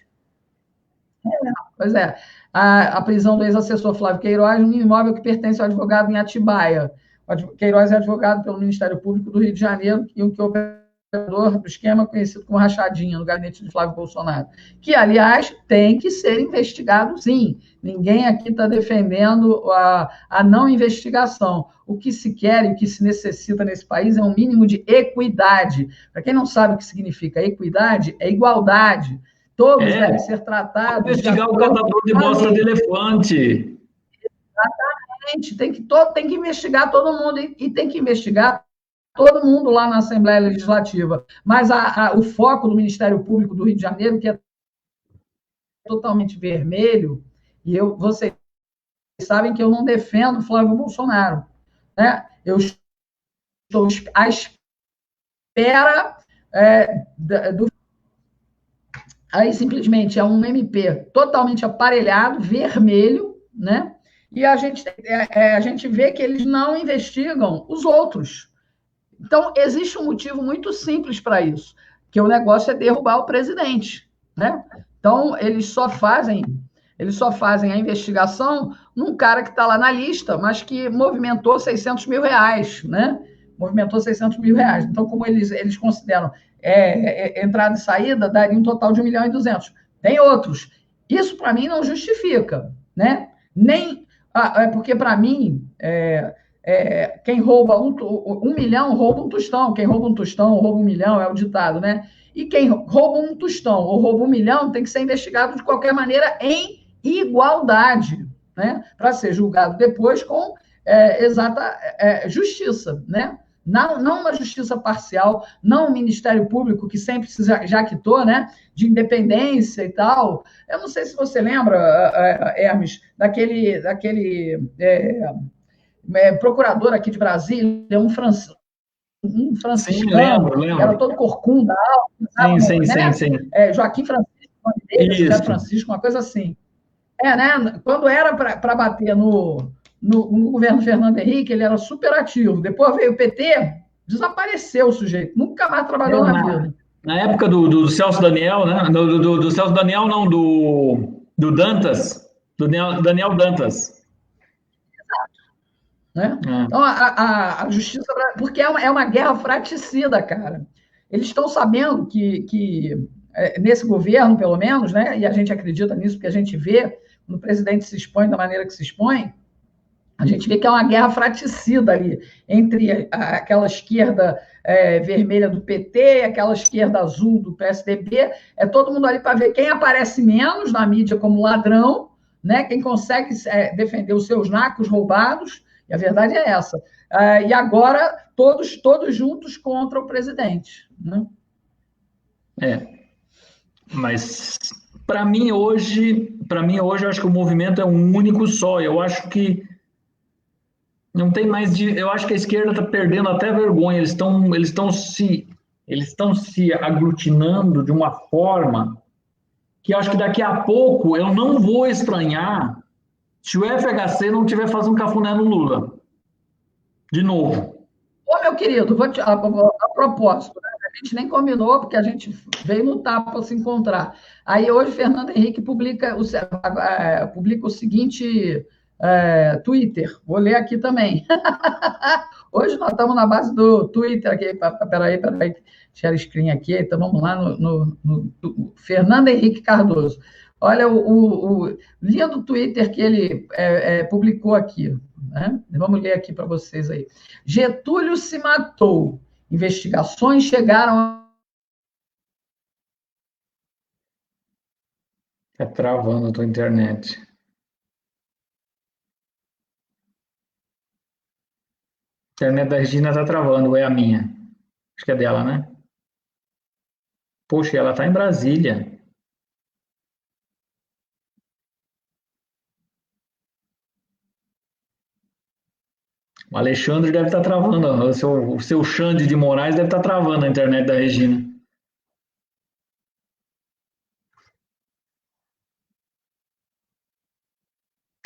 Pois é. A prisão do ex-assessor Flávio Queiroz no imóvel que pertence ao advogado em Atibaia. O Queiroz é advogado pelo Ministério Público do Rio de Janeiro e o que operador do esquema conhecido como rachadinha no gabinete de Flávio Bolsonaro, que, aliás, tem que ser investigado, sim. Ninguém aqui está defendendo a não investigação. O que se quer e o que se necessita nesse país é um mínimo de equidade. Para quem não sabe o que significa equidade, é igualdade. Todos devem ser tratados... Investigar o catador de bosta de elefante. Exatamente. Tem que investigar todo mundo e tem que investigar todo mundo lá na Assembleia Legislativa. Mas o foco do Ministério Público do Rio de Janeiro, que é totalmente vermelho, e vocês sabem que eu não defendo Flávio Bolsonaro, né? Eu estou à espera do... Aí, simplesmente, é um MP totalmente aparelhado, vermelho, né? E a gente vê que eles não investigam os outros. Então, existe um motivo muito simples para isso, que o negócio é derrubar o presidente, né? Então, eles só fazem a investigação num cara que está lá na lista, mas que movimentou 600 mil reais, né? Movimentou 600 mil reais. Então, como eles consideram entrada e saída, daria um total de 1 milhão e 200. Tem outros. Isso, para mim, não justifica, né? Porque, para mim... quem rouba 1 milhão rouba um tostão, quem rouba um tostão rouba 1 milhão, é o ditado, né? E quem rouba um tostão ou rouba 1 milhão tem que ser investigado de qualquer maneira em igualdade, né? Para ser julgado depois com exata justiça, né? não uma justiça parcial, não um Ministério Público que sempre se jactou, né, de independência e tal. Eu não sei se você lembra, Hermes, daquele procurador aqui de Brasília, um franciscano, Sim, que era lembro. todo corcunda, né? Joaquim Francisco, José Francisco, uma coisa assim. Né? Quando era para bater no governo Fernando Henrique, ele era super ativo. Depois veio o PT, desapareceu o sujeito, nunca mais trabalhou na vida. Na época do Celso Daniel, né? Do Celso Daniel, não, do Dantas, do Daniel Dantas. Né? Então, a justiça... Porque é uma guerra fratricida, cara. Eles estão sabendo que nesse governo, pelo menos, né? E a gente acredita nisso, porque a gente vê, quando o presidente se expõe da maneira que se expõe, a gente vê que é uma guerra fratricida ali, entre aquela esquerda vermelha do PT e aquela esquerda azul do PSDB. É todo mundo ali para ver quem aparece menos na mídia como ladrão, né? Quem consegue defender os seus nacos roubados, e a verdade é essa. E agora, todos juntos contra o presidente. Né? Mas para mim hoje, eu acho que o movimento é um único só. Eu acho que não tem mais eu acho que a esquerda está perdendo até a vergonha. Eles estão se aglutinando de uma forma que eu acho que daqui a pouco eu não vou estranhar se o FHC não estiver fazendo cafuné no Lula. De novo. Ô, meu querido, a propósito, né? A gente nem combinou, porque a gente veio no tapa para se encontrar. Aí hoje Fernando Henrique publica o seguinte Twitter. Vou ler aqui também. Hoje nós estamos na base do Twitter aqui. Peraí, share screen aqui. Então vamos lá no Fernando Henrique Cardoso. Olha o lindo Twitter que ele publicou aqui. Né? Vamos ler aqui para vocês aí. Getúlio se matou. Investigações chegaram... Está travando a tua internet. A internet da Regina está travando, ou é a minha? Acho que é dela, né? Poxa, ela está em Brasília. O Alexandre deve estar travando, o seu Xande de Moraes deve estar travando a internet da Regina.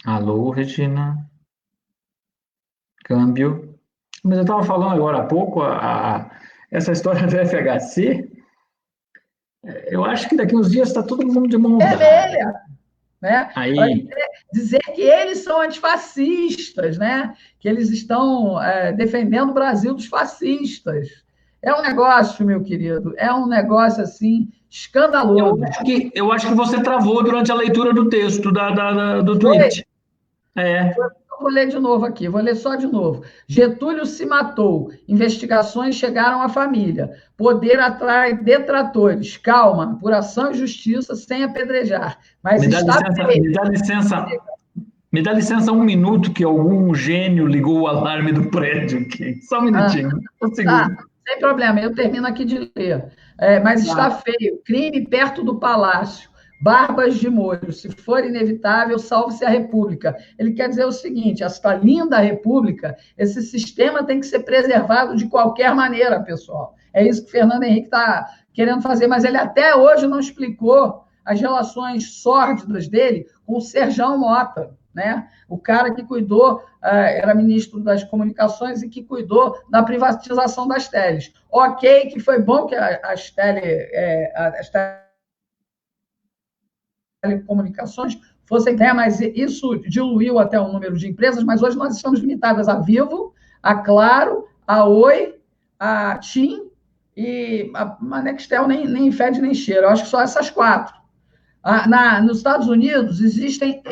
Alô, Regina? Câmbio. Mas eu estava falando agora há pouco, essa história do FHC, eu acho que daqui uns dias está todo mundo de mão dada. Vermelha, né? Aí... Dizer que eles são antifascistas, né? Que eles estão defendendo o Brasil dos fascistas. É um negócio, meu querido, é um negócio assim escandaloso. Eu acho que você travou durante a leitura do texto do tweet. Eu vou ler de novo aqui, vou ler só de novo. Getúlio se matou. Investigações chegaram à família. Poder atrai detratores. Calma, apuração e justiça sem apedrejar. Mas me dá licença um minuto que algum gênio ligou o alarme do prédio aqui. Só um minutinho. Sem problema, eu termino aqui de ler. Mas está feio. Crime perto do palácio. Barbas de molho, se for inevitável, salve-se a República. Ele quer dizer o seguinte, essa linda República, esse sistema tem que ser preservado de qualquer maneira, pessoal. É isso que o Fernando Henrique está querendo fazer, mas ele até hoje não explicou as relações sórdidas dele com o Serjão Mota, né? O cara que cuidou, era ministro das Comunicações e que cuidou da privatização das teles. Ok, que foi bom que as telecomunicações fossem, mas isso diluiu até o número de empresas, mas hoje nós estamos limitadas a Vivo, a Claro, a Oi, a TIM e a Nextel nem fede nem cheira. Eu acho que só essas 4. Nos Estados Unidos existem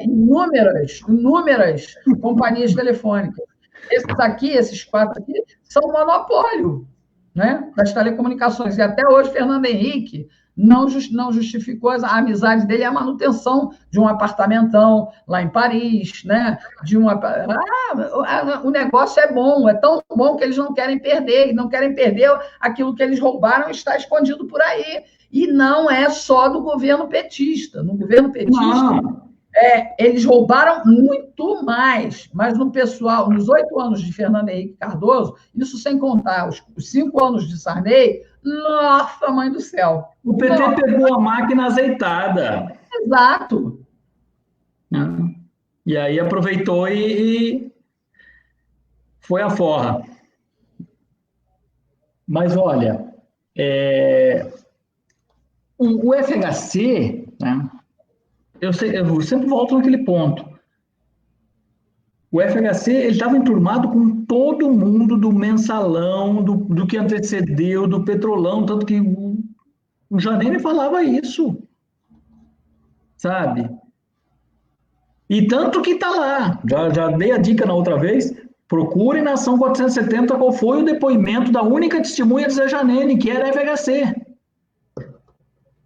inúmeras companhias telefônicas. Esses 4 aqui, são monopólio, né, das telecomunicações. E até hoje, Fernando Henrique não justificou a amizade dele e a manutenção de um apartamentão lá em Paris, né? O negócio é bom, é tão bom que eles não querem perder, e não querem perder aquilo que eles roubaram está escondido por aí. E não é só do governo petista. No governo petista, eles roubaram muito mais, mas no pessoal, nos 8 anos de Fernando Henrique Cardoso, isso sem contar os 5 anos de Sarney, nossa, mãe do céu. O PT pegou a máquina azeitada. Exato. E aí aproveitou e foi a forra. Mas olha, o FHC, né? Eu sempre volto naquele ponto. O FHC estava enturmado com todo mundo do mensalão, do que antecedeu, do petrolão, tanto que o Janine falava isso, sabe? E tanto que está lá, já dei a dica na outra vez, procure na ação 470 qual foi o depoimento da única testemunha de Zé Janine, que era FHC.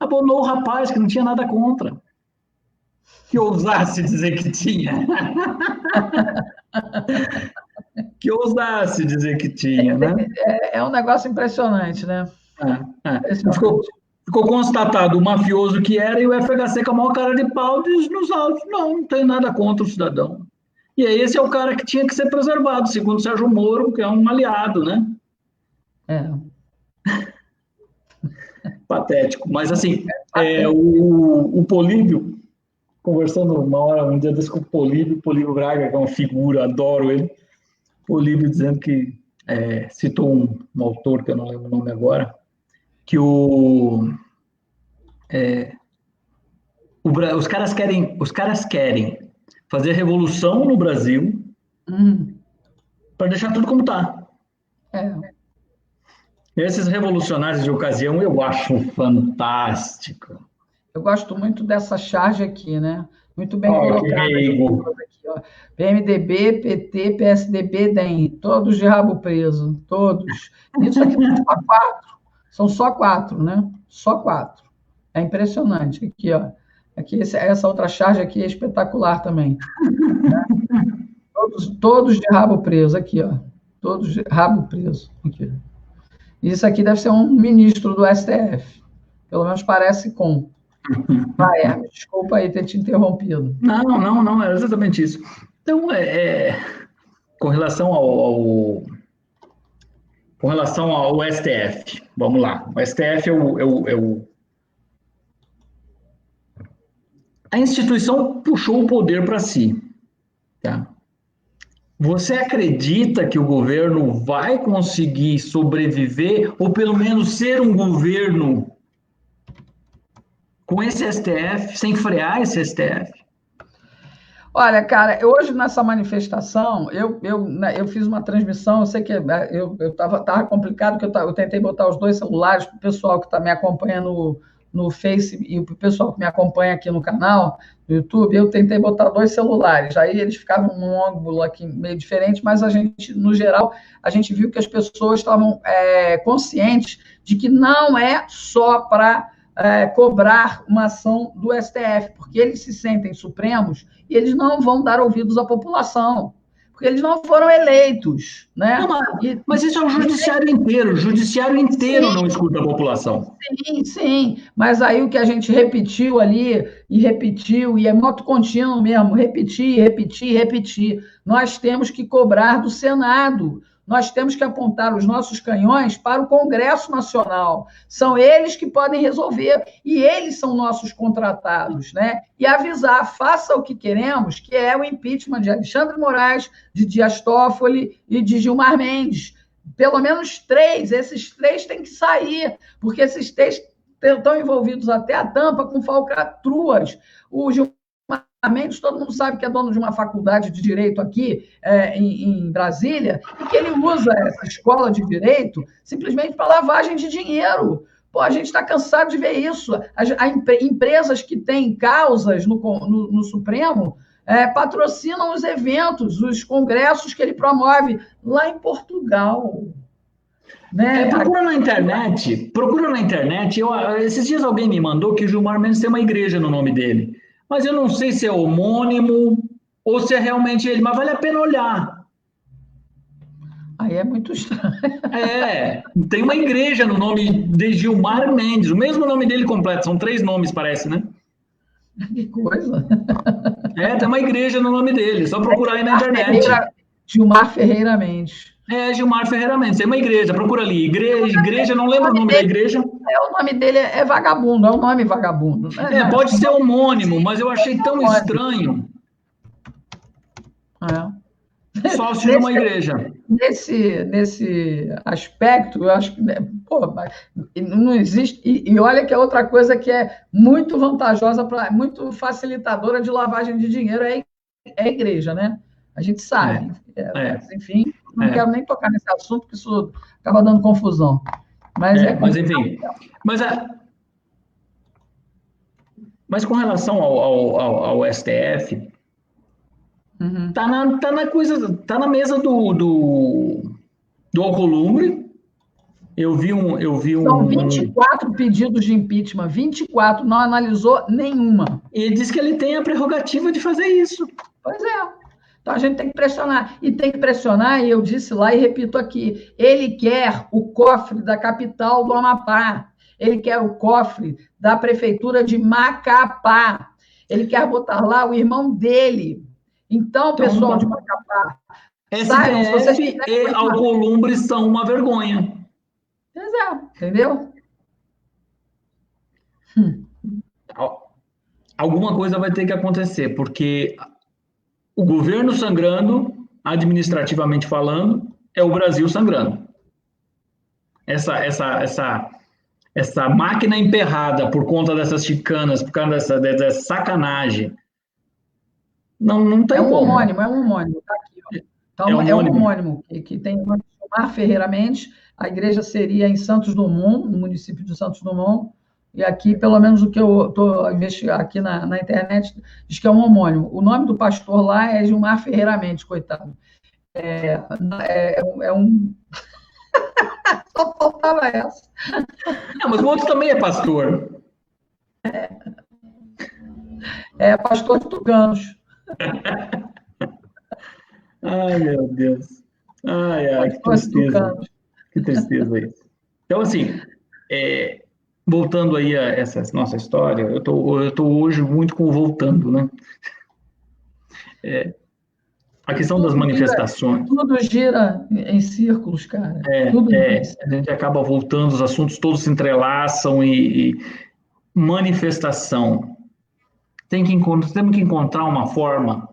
Abonou o rapaz, que não tinha nada contra. Que ousasse dizer que tinha. Que ousasse dizer que tinha, né? É um negócio impressionante, né? Ficou constatado o mafioso que era e o FHC com a maior cara de pau diz nos autos, não tem nada contra o cidadão. E aí esse é o cara que tinha que ser preservado, segundo Sérgio Moro, que é um aliado, né? Patético. Mas assim, o Políbio, conversando um dia desse com o Políbio Braga, que é uma figura, adoro ele, Políbio dizendo que citou um autor, que eu não lembro o nome agora, que os caras querem fazer revolução no Brasil para deixar tudo como está. Esses revolucionários de ocasião eu acho fantástico. Eu gosto muito dessa charge aqui, né? Muito bem colocada. Aqui, ó. PMDB, PT, PSDB, DEM, todos de rabo preso, todos. Isso aqui são só 4. São só 4, né? Só 4. É impressionante. Aqui, ó. Aqui, essa outra charge aqui é espetacular também. Né? Todos de rabo preso, aqui, ó. Todos de rabo preso. Aqui. Isso aqui deve ser um ministro do STF. Pelo menos parece com. Vai, Hermes, desculpa aí ter te interrompido. Não, era exatamente isso. Então, com relação ao STF, vamos lá. O STF a instituição puxou o poder para si. Tá? Você acredita que o governo vai conseguir sobreviver, ou pelo menos ser um governo com esse STF, sem frear esse STF? Olha, cara, hoje nessa manifestação, eu fiz uma transmissão, eu sei que eu estava complicado, porque eu tentei botar os 2 celulares para o pessoal que está me acompanhando no Face e para o pessoal que me acompanha aqui no canal, no YouTube, eu tentei botar 2 celulares, aí eles ficavam num ângulo aqui meio diferente, mas a gente, no geral, a gente viu que as pessoas estavam conscientes de que não é só para cobrar uma ação do STF, porque eles se sentem supremos e eles não vão dar ouvidos à população, porque eles não foram eleitos, né? Não, mas isso é o judiciário inteiro. O judiciário inteiro não escuta a população. Sim. Mas aí o que a gente repetiu ali, e é moto contínuo mesmo, repetir. Nós temos que cobrar do Senado. Nós temos que apontar os nossos canhões para o Congresso Nacional. São eles que podem resolver, e eles são nossos contratados, né? E avisar, faça o que queremos, que é o impeachment de Alexandre Moraes, de Dias Toffoli e de Gilmar Mendes. Pelo menos 3, esses 3 têm que sair, porque esses 3 estão envolvidos até a tampa com falcatruas. O Gilmar Mendes, todo mundo sabe que é dono de uma faculdade de Direito aqui em Brasília, e que ele usa essa escola de Direito simplesmente para lavagem de dinheiro. Pô, a gente está cansado de ver isso. Empresas que têm causas no Supremo patrocinam os eventos, os congressos que ele promove lá em Portugal. Né? Procura na internet, esses dias alguém me mandou que o Gilmar Mendes tem uma igreja no nome dele, mas eu não sei se é homônimo ou se é realmente ele, mas vale a pena olhar. Aí é muito estranho. Tem uma igreja no nome de Gilmar Mendes, o mesmo nome dele completo, são 3 nomes, parece, né? Que coisa. Tem uma igreja no nome dele, só procurar aí na internet. Gilmar Ferreira Mendes. Gilmar Ferreira Mendes, tem uma igreja, procura ali. Igreja, não lembro o nome da igreja. O nome dele é vagabundo, é um nome vagabundo. Né? Pode ser homônimo, mas eu achei tão estranho. Sócio de uma igreja. Nesse aspecto, eu acho que não existe. E olha que é outra coisa que é muito vantajosa, muito facilitadora de lavagem de dinheiro é a igreja, né? A gente sabe. Mas, enfim, não quero nem tocar nesse assunto, porque isso acaba dando confusão. Mas enfim. Mas com relação ao STF, tá na coisa, tá na mesa do Alcolumbre. Eu vi São 24 pedidos de impeachment, 24, não analisou nenhuma. E ele disse que ele tem a prerrogativa de fazer isso. Pois é. Então, a gente tem que pressionar. E tem que pressionar, e eu disse lá e repito aqui, ele quer o cofre da capital do Amapá, ele quer o cofre da prefeitura de Macapá, ele quer botar lá o irmão dele. Então, pessoal de Macapá, STF vocês e Alcolumbre são uma vergonha. Exato, entendeu? Alguma coisa vai ter que acontecer, porque o governo sangrando, administrativamente falando, é o Brasil sangrando. Essa máquina emperrada por conta dessas chicanas, por causa dessa sacanagem, não tem como. É um homônimo, tá aqui. Ó. Então, é um homônimo que tem o Gilmar Ferreira Mendes, a igreja seria em Santos Dumont, no município de Santos Dumont, e aqui, pelo menos o que eu estou investigando aqui na internet, diz que é um homônimo. O nome do pastor lá é Gilmar Ferreira Mendes, coitado. Só faltava essa. Mas o outro também é pastor. É pastor de Tucanos. Ai, meu Deus. Que tristeza. Que tristeza isso. Então, assim, voltando aí a essa nossa história, eu tô hoje muito com voltando, né? A questão das manifestações. Tudo gira em círculos, cara. A gente acaba voltando, os assuntos todos se entrelaçam e manifestação. Temos que encontrar uma forma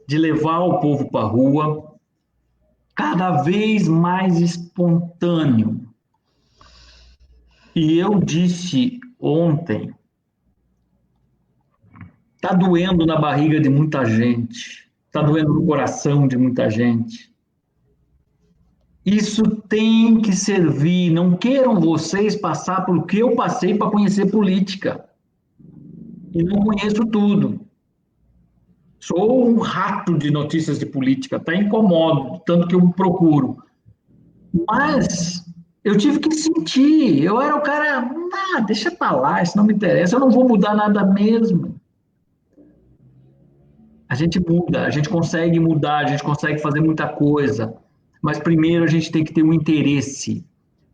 de levar o povo para a rua cada vez mais espontâneo. E eu disse ontem, está doendo na barriga de muita gente, está doendo no coração de muita gente. Isso tem que servir, não queiram vocês passar por o que eu passei para conhecer política. E não conheço tudo. Sou um rato de notícias de política, até incomodo, tanto que eu procuro. Mas eu tive que sentir, eu era o cara, deixa pra lá, isso não me interessa, eu não vou mudar nada mesmo. A gente muda, a gente consegue mudar, a gente consegue fazer muita coisa, mas primeiro a gente tem que ter um interesse.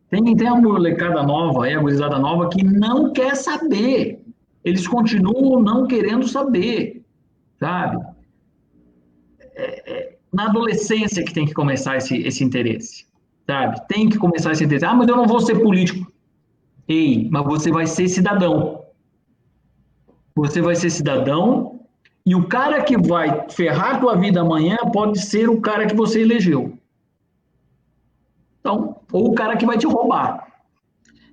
Tem a molecada nova, a gurizada nova, que não quer saber. Eles continuam não querendo saber, sabe? Na adolescência que tem que começar esse interesse, sabe? Tem que começar esse interesse. Mas eu não vou ser político. Ei, mas você vai ser cidadão. Você vai ser cidadão e o cara que vai ferrar a tua vida amanhã pode ser o cara que você elegeu. Então, ou o cara que vai te roubar.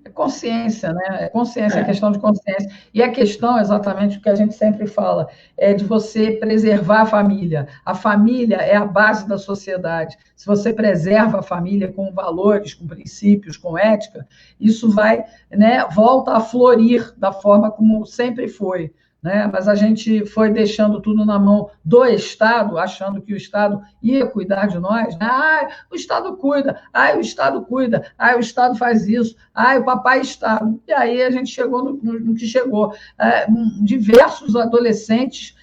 É consciência, né? É consciência, é questão de consciência. E a questão, exatamente o que a gente sempre fala, é de você preservar a família. A família é a base da sociedade. Se você preserva a família com valores, com princípios, com ética, isso vai, né, volta a florir da forma como sempre foi. né? Mas a gente foi deixando tudo na mão do Estado, achando que o Estado ia cuidar de nós, né? O Estado cuida, o Estado cuida, o Estado faz isso, o papai Estado. E aí a gente chegou no que chegou. Diversos adolescentes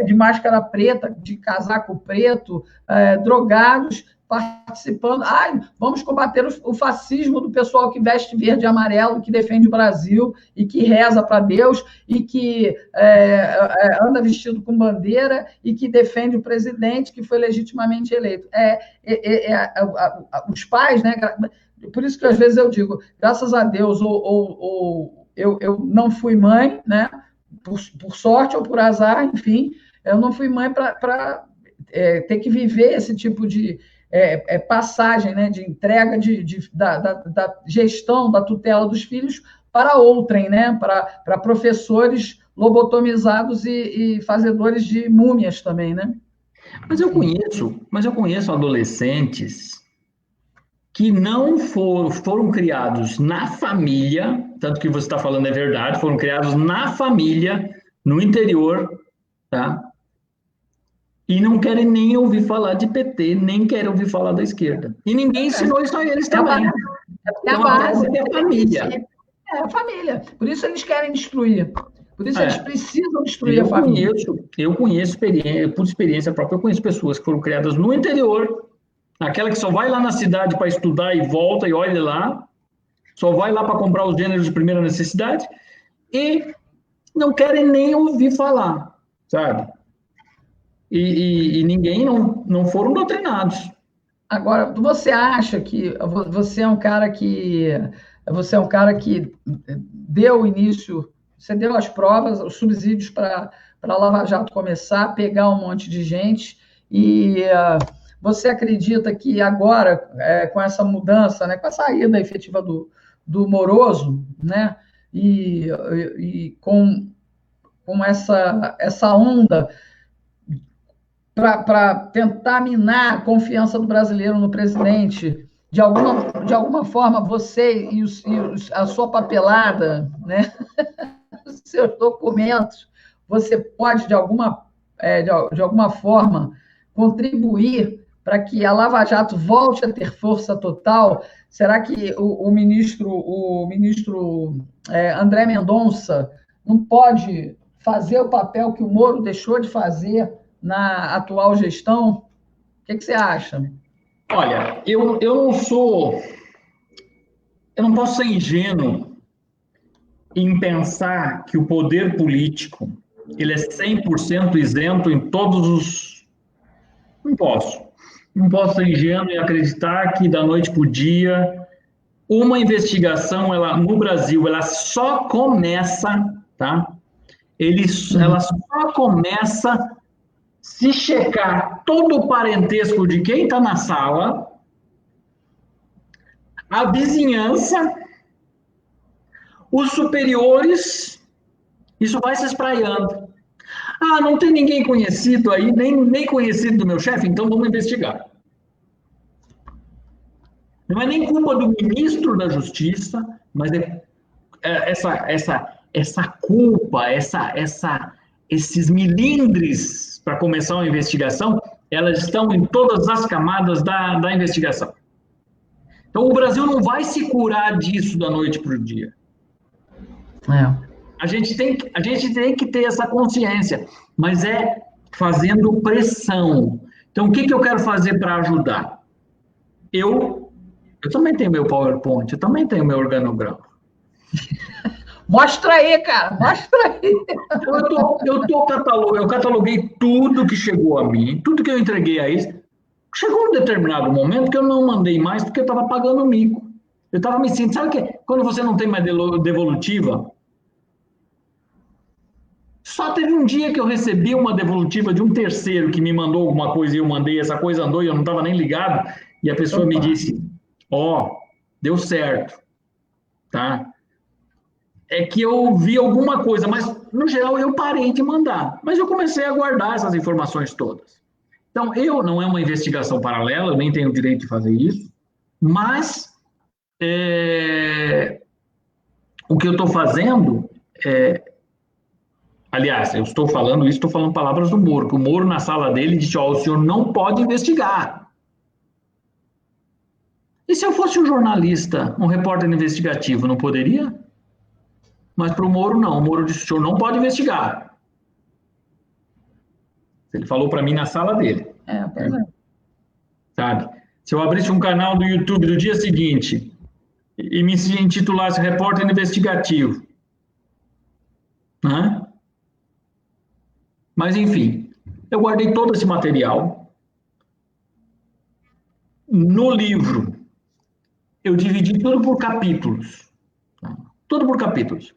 de máscara preta, de casaco preto, drogados, participando. Vamos combater o fascismo do pessoal que veste verde e amarelo, que defende o Brasil e que reza para Deus e que anda vestido com bandeira e que defende o presidente que foi legitimamente eleito. Os pais, né? Por isso que às vezes eu digo, graças a Deus, eu não fui mãe, né? Por sorte ou por azar, enfim, eu não fui mãe para ter que viver esse tipo de passagem, né, de entrega da gestão, da tutela dos filhos para outrem, né, para professores lobotomizados e fazedores de múmias também, né? Mas eu conheço adolescentes que não foram criados na família, tanto que você está falando é verdade, foram criados na família, no interior, tá? E não querem nem ouvir falar de PT, nem querem ouvir falar da esquerda. E ninguém ensinou isso a eles também. É a base. É a família. É a família. Por isso eles querem destruir. Por isso eles precisam destruir a família. Eu conheço, por experiência própria, eu conheço pessoas que foram criadas no interior, aquela que só vai lá na cidade para estudar e volta e olha lá, só vai lá para comprar os gêneros de primeira necessidade e não querem nem ouvir falar, sabe? E ninguém não foram doutrinados. Agora, você acha que você é um cara que deu início, você deu as provas, os subsídios para a Lava Jato começar, pegar um monte de gente, e você acredita que agora, com essa mudança, né, com a saída efetiva do Moroso, né, e com essa onda para tentar minar a confiança do brasileiro no presidente, de alguma forma, você e a sua papelada, né, os seus documentos, você pode, de alguma forma, contribuir para que a Lava Jato volte a ter força total? Será que o ministro André Mendonça não pode fazer o papel que o Moro deixou de fazer na atual gestão? O que você acha? Olha, eu não posso ser ingênuo em pensar que o poder político ele é 100% isento em todos os... Não posso. Não posso ser ingênuo em acreditar que da noite para o dia uma investigação, no Brasil, ela só começa, tá? Ela só começa se checar todo o parentesco de quem está na sala, a vizinhança, os superiores, isso vai se espraiando. Não tem ninguém conhecido aí, nem conhecido do meu chefe, então vamos investigar. Não é nem culpa do ministro da Justiça, mas essa culpa, esses milindres para começar uma investigação, elas estão em todas as camadas da investigação. Então, o Brasil não vai se curar disso da noite para o dia. A gente tem que ter essa consciência, mas é fazendo pressão. Então, o que eu quero fazer para ajudar? Eu também tenho meu PowerPoint, eu também tenho meu organograma. Mostra aí, cara, mostra aí. Eu cataloguei tudo que chegou a mim, tudo que eu entreguei a eles. Chegou um determinado momento que eu não mandei mais porque eu estava pagando mico. Eu estava me sentindo, sabe que quando você não tem mais devolutiva? Só teve um dia que eu recebi uma devolutiva de um terceiro que me mandou alguma coisa e eu mandei, essa coisa andou e eu não estava nem ligado, e a pessoa me disse, deu certo, tá? É que eu vi alguma coisa, mas no geral eu parei de mandar, mas eu comecei a guardar essas informações todas. Então, não é uma investigação paralela, eu nem tenho o direito de fazer isso, mas o que eu estou fazendo Aliás, eu estou falando isso, estou falando palavras do Moro, que o Moro na sala dele disse, ó, o senhor não pode investigar. E se eu fosse um jornalista, um repórter investigativo, não poderia? Mas para o Moro, não. O Moro disse, o senhor não pode investigar. Ele falou para mim na sala dele. Pois é. Sabe? Se eu abrisse um canal do YouTube do dia seguinte e me intitulasse repórter investigativo, né? Mas, enfim, eu guardei todo esse material. No livro, eu dividi tudo por capítulos. Tá? Tudo por capítulos.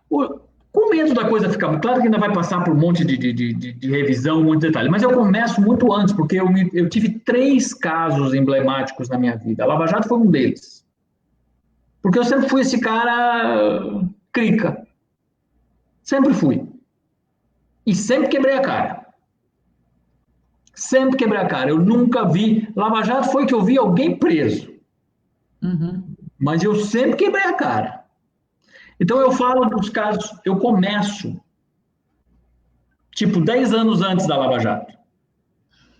Com medo da coisa ficar... Claro que ainda vai passar por um monte de revisão, um monte de detalhe, mas eu começo muito antes, porque eu tive 3 casos emblemáticos na minha vida. A Lava Jato foi um deles. Porque eu sempre fui esse cara crica. Sempre fui. E sempre quebrei a cara. Sempre quebrei a cara. Eu nunca vi... Lava Jato foi que eu vi alguém preso. Uhum. Mas eu sempre quebrei a cara. Então eu falo dos casos... Eu começo, tipo, 10 anos antes da Lava Jato.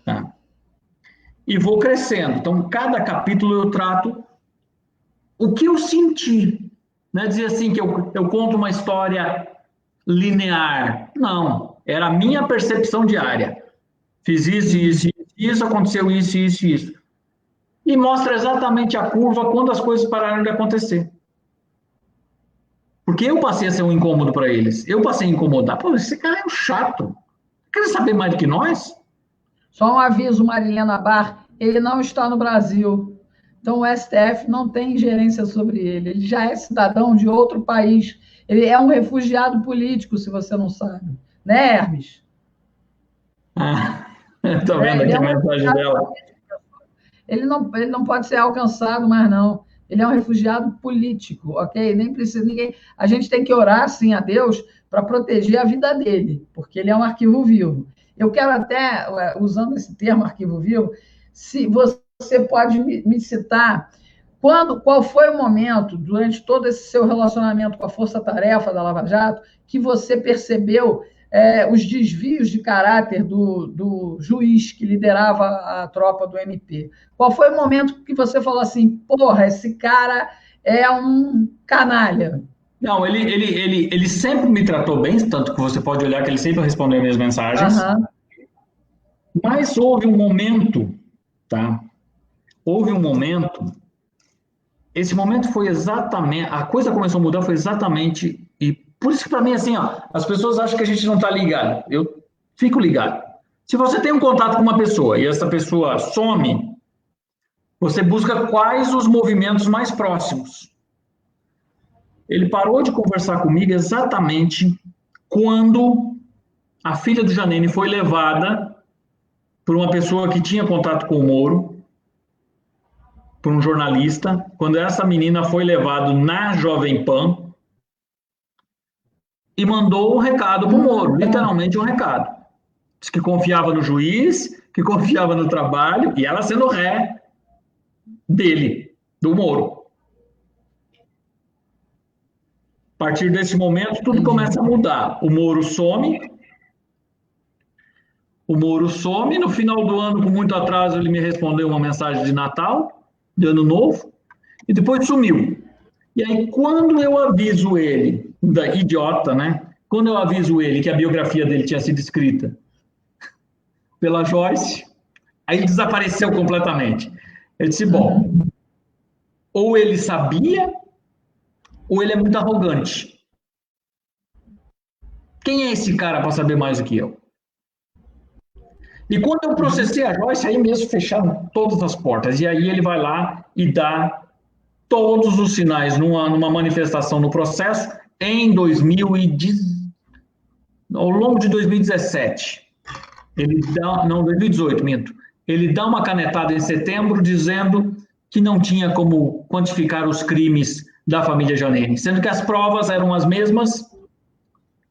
Tá? E vou crescendo. Então, cada capítulo eu trato o que eu senti. Não é dizer assim que eu conto uma história linear. Não. Era a minha percepção diária. Fiz isso, aconteceu isso. E mostra exatamente a curva quando as coisas pararam de acontecer. Porque eu passei a ser um incômodo para eles. Eu passei a incomodar. Pô, esse cara é um chato. Quer saber mais do que nós? Só um aviso, Marilena Bar, ele não está no Brasil. Então, o STF não tem ingerência sobre ele. Ele já é cidadão de outro país. Ele é um refugiado político, se você não sabe. Né, Hermes? Estou vendo aqui a mensagem dela. Ele não pode ser alcançado mais, não. Ele é um refugiado político, ok? Nem precisa ninguém. A gente tem que orar, sim, a Deus para proteger a vida dele, porque ele é um arquivo vivo. Eu quero até, usando esse termo arquivo vivo, se você pode me citar qual foi o momento, durante todo esse seu relacionamento com a força-tarefa da Lava Jato, que você percebeu os desvios de caráter do juiz que liderava a tropa do MP? Qual foi o momento que você falou assim, porra, esse cara é um canalha? Não, ele sempre me tratou bem, tanto que você pode olhar que ele sempre respondeu minhas mensagens. Uhum. Mas houve um momento, tá? Houve um momento... Esse momento foi exatamente... A coisa começou a mudar, foi exatamente... E por isso que para mim, assim, ó, as pessoas acham que a gente não está ligado. Eu fico ligado. Se você tem um contato com uma pessoa e essa pessoa some, você busca quais os movimentos mais próximos. Ele parou de conversar comigo exatamente quando a filha do Janine foi levada por uma pessoa que tinha contato com o Moro, por um jornalista, quando essa menina foi levada na Jovem Pan e mandou um recado para o Moro, literalmente um recado. Diz que confiava no juiz, que confiava no trabalho, e ela sendo ré dele, do Moro. A partir desse momento, tudo começa a mudar. O Moro some, no final do ano, com muito atraso, ele me respondeu uma mensagem de Natal, de Ano Novo, e depois sumiu. E aí, quando eu aviso ele, idiota, né? Quando eu aviso ele que a biografia dele tinha sido escrita pela Joyce, aí ele desapareceu completamente. Ele disse, bom, ou ele sabia, ou ele é muito arrogante. Quem é esse cara para saber mais do que eu? E quando eu processei a Joyce, aí mesmo fecharam todas as portas. E aí ele vai lá e dá todos os sinais numa manifestação no processo ao longo de 2017. 2018, minto. Ele dá uma canetada em setembro dizendo que não tinha como quantificar os crimes da família Janine, sendo que as provas eram as mesmas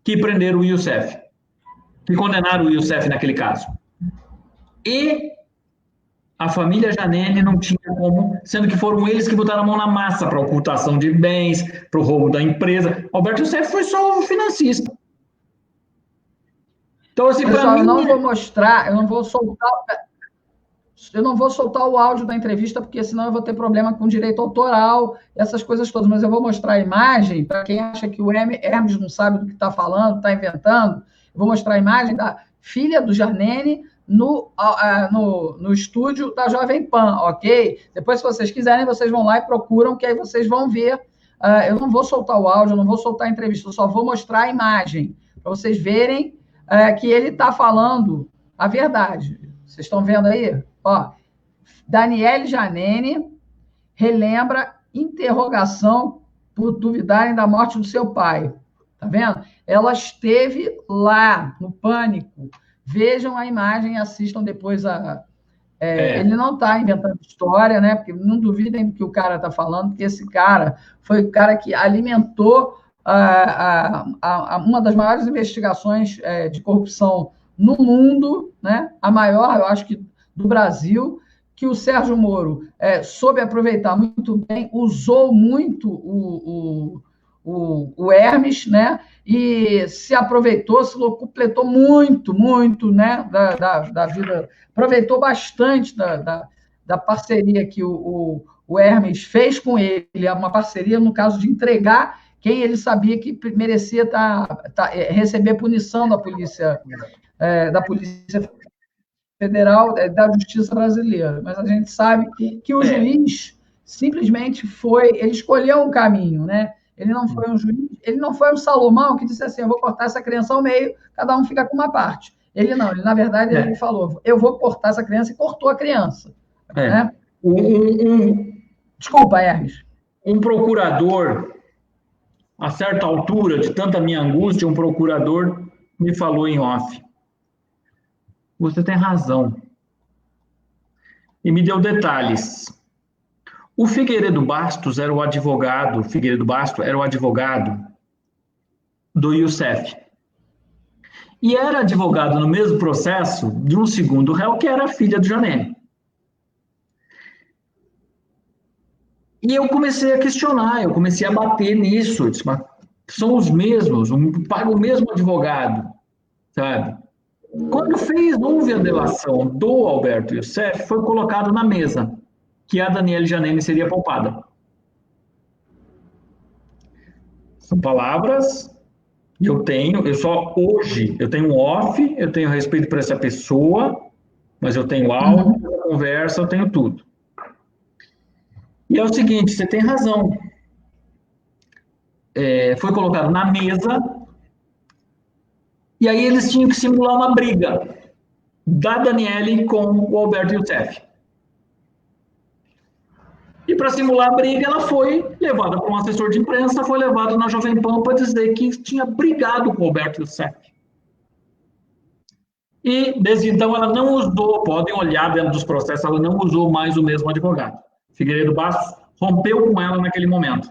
que prenderam o Youssef, que condenaram o Youssef naquele caso. E a família Janine não tinha como, sendo que foram eles que botaram a mão na massa para a ocultação de bens, para o roubo da empresa. Alberto Youssef foi só o financista. Então, assim, para Pessoal, eu mim... não vou mostrar, eu não vou soltar o áudio da entrevista, porque senão eu vou ter problema com direito autoral, essas coisas todas, mas eu vou mostrar a imagem, para quem acha que o Hermes não sabe do que está falando, está inventando, eu vou mostrar a imagem da filha do Jarnene no estúdio da Jovem Pan, ok? Depois, se vocês quiserem, vocês vão lá e procuram, que aí vocês vão ver. Eu não vou soltar o áudio, eu não vou soltar a entrevista, eu só vou mostrar a imagem, para vocês verem que ele está falando a verdade. Vocês estão vendo aí? Ó, Daniele Janene relembra interrogação por duvidarem da morte do seu pai. Tá vendo? Ela esteve lá, no Pânico. Vejam a imagem e assistam depois Ele não está inventando história, né? Porque não duvidem do que o cara está falando, porque esse cara foi o cara que alimentou uma das maiores investigações de corrupção no mundo, né? A maior, eu acho que do Brasil, que o Sérgio Moro soube aproveitar muito bem, usou muito o Hermes, né? E se aproveitou, se completou muito, muito, né? Da vida, aproveitou bastante da parceria que o Hermes fez com ele, uma parceria no caso de entregar quem ele sabia que merecia receber punição da Polícia Federal, da Justiça Brasileira. Mas a gente sabe que o juiz simplesmente ele escolheu um caminho, né? Ele não foi um juiz, ele não foi um Salomão que disse assim, eu vou cortar essa criança ao meio, cada um fica com uma parte. Ele não, na verdade, ele falou, eu vou cortar essa criança, e cortou a criança. Né? Desculpa, Hermes. Um procurador, a certa altura, de tanta minha angústia, um procurador me falou em off. Você tem razão. E me deu detalhes. O Figueiredo Bastos era o advogado, Figueiredo Bastos era o advogado do Youssef. E era advogado no mesmo processo de um segundo réu, que era a filha do Janene. E eu comecei a questionar, eu comecei a bater nisso. Disse, mas são os mesmos, paga o mesmo advogado, sabe? Quando houve a delação do Alberto Youssef, foi colocado na mesa que a Daniele Janene seria poupada. São palavras que eu tenho um off, eu tenho respeito por essa pessoa, mas eu tenho áudio, conversa, eu tenho tudo. E é o seguinte, você tem razão. Foi colocado na mesa, e aí eles tinham que simular uma briga da Daniele com o Alberto Youssef. E para simular a briga, ela foi levada para um assessor de imprensa, foi levada na Jovem Pan para dizer que tinha brigado com o Alberto Youssef. E, desde então, ela não usou, podem olhar dentro dos processos, ela não usou mais o mesmo advogado. Figueiredo Bastos rompeu com ela naquele momento.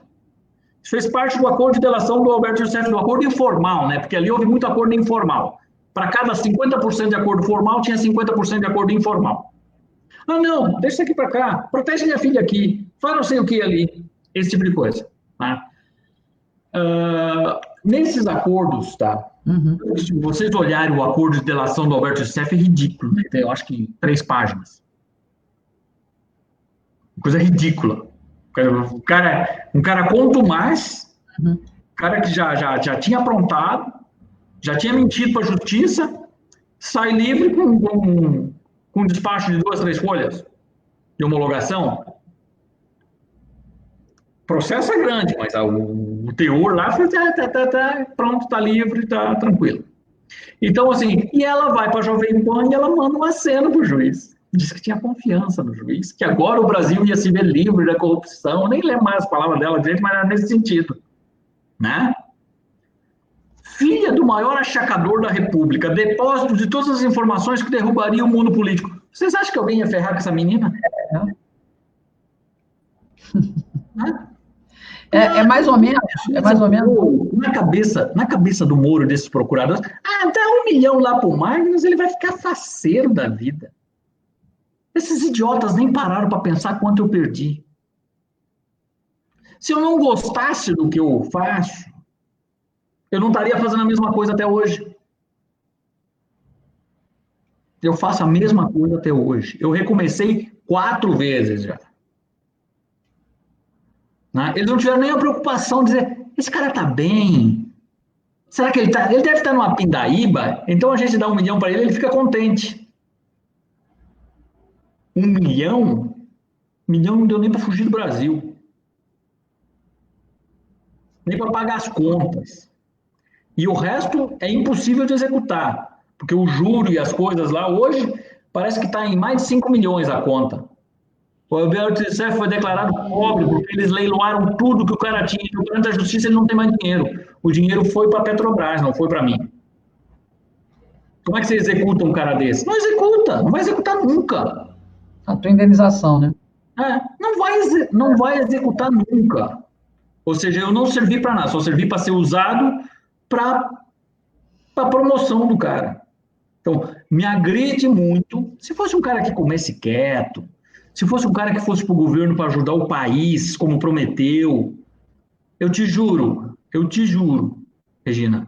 Isso fez parte do acordo de delação do Alberto Youssef, do acordo informal, né? Porque ali houve muito acordo informal. Para cada 50% de acordo formal, tinha 50% de acordo informal. Ah, não, deixa isso aqui para cá, protege minha filha aqui, faz não sei o que ali, esse tipo de coisa. Tá? Nesses acordos, tá? Se vocês olharem o acordo de delação do Alberto Youssef, é ridículo, né? Tem, eu acho que 3 páginas. Coisa ridícula. Um cara quanto mais, cara que já tinha aprontado, já tinha mentido para a justiça, sai livre com despacho de 2, 3 folhas de homologação. O processo é grande, mas o teor lá foi pronto, está livre, está tranquilo. Então, assim, e ela vai para a Jovem Pan e ela manda uma cena para o juiz. Diz que tinha confiança no juiz, que agora o Brasil ia se ver livre da corrupção. Eu nem lembro mais as palavras dela direito, mas era nesse sentido. Né? Filha do maior achacador da República, depósito de todas as informações que derrubaria o mundo político. Vocês acham que alguém ia ferrar com essa menina? Mais ou menos. É mais ou menos. Na cabeça do Moro, desses procuradores, dá 1 milhão lá pro Magnus, ele vai ficar faceiro da vida. Esses idiotas nem pararam para pensar quanto eu perdi. Se eu não gostasse do que eu faço, eu não estaria fazendo a mesma coisa até hoje. Eu faço a mesma coisa até hoje. Eu recomecei 4 vezes já. Né? Eles não tiveram nem a preocupação de dizer, esse cara está bem. Será que ele está? Ele deve estar numa pindaíba, então a gente dá 1 milhão para ele, ele fica contente. 1 milhão? 1 milhão não deu nem para fugir do Brasil. Nem para pagar as contas. E o resto é impossível de executar, porque o juro e as coisas lá, hoje, parece que está em mais de 5 milhões a conta. O Alberto Youssef foi declarado pobre porque eles leiloaram tudo que o cara tinha. No perante da justiça ele não tem mais dinheiro. O dinheiro foi para a Petrobras, não foi para mim. Como é que você executa um cara desse? Não executa, não vai executar nunca. A tua indenização, né? Não vai executar nunca. Ou seja, eu não servi para nada, só servi para ser usado para a promoção do cara. Então, me agride muito. Se fosse um cara que comesse quieto, se fosse um cara que fosse para o governo para ajudar o país, como prometeu, eu te juro, Regina,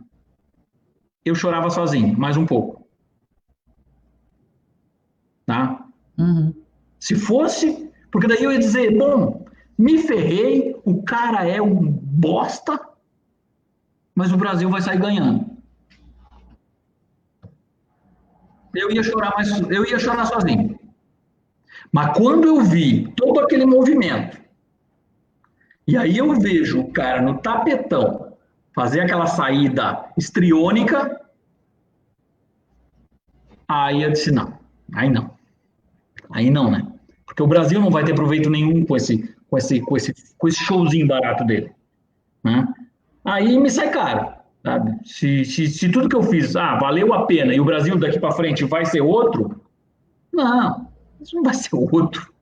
eu chorava sozinho, mais um pouco. Tá? Uhum. Se fosse, porque daí eu ia dizer, bom, me ferrei, o cara é um bosta, mas o Brasil vai sair ganhando. Eu ia chorar sozinho. Mas quando eu vi todo aquele movimento, e aí eu vejo o cara no tapetão fazer aquela saída estriônica, aí eu disse, não, aí não, né? Porque o Brasil não vai ter proveito nenhum com esse showzinho barato dele, né? Aí me sai caro, sabe? Se tudo que eu fiz, valeu a pena, e o Brasil daqui para frente vai ser outro, não, isso não vai ser outro.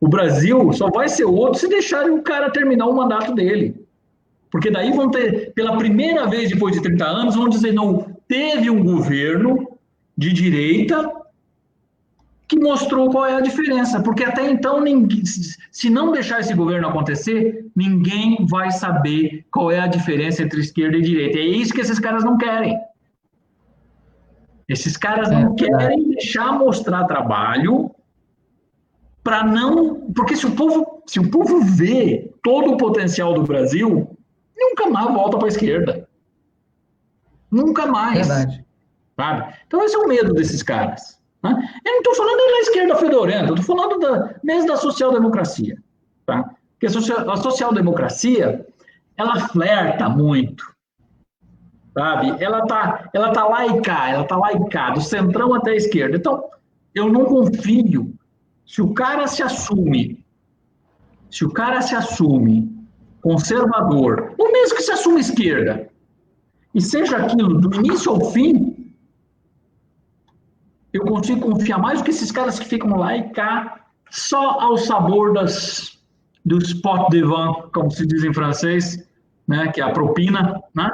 O Brasil só vai ser outro se deixarem o cara terminar o mandato dele. Porque daí vão ter, pela primeira vez depois de 30 anos, vão dizer, não, teve um governo de direita que mostrou qual é a diferença. Porque até então, se não deixar esse governo acontecer, ninguém vai saber qual é a diferença entre esquerda e direita. E é isso que esses caras não querem. Esses caras não querem deixar mostrar trabalho para não... Porque se o povo vê todo o potencial do Brasil, nunca mais volta para a esquerda. Nunca mais. Verdade. Sabe? Então esse é o medo desses caras. Né? Eu não estou falando da esquerda fedorenta, eu estou falando mesmo da social-democracia. Tá? Porque a social-democracia, ela flerta muito. Sabe? Ela tá lá e cá, do centrão até a esquerda. Então, eu não confio. Se o cara se assume conservador, ou mesmo que se assume esquerda, e seja aquilo do início ao fim, eu consigo confiar mais do que esses caras que ficam lá e cá, só ao sabor do pot de vin, como se diz em francês, né, que é a propina, né?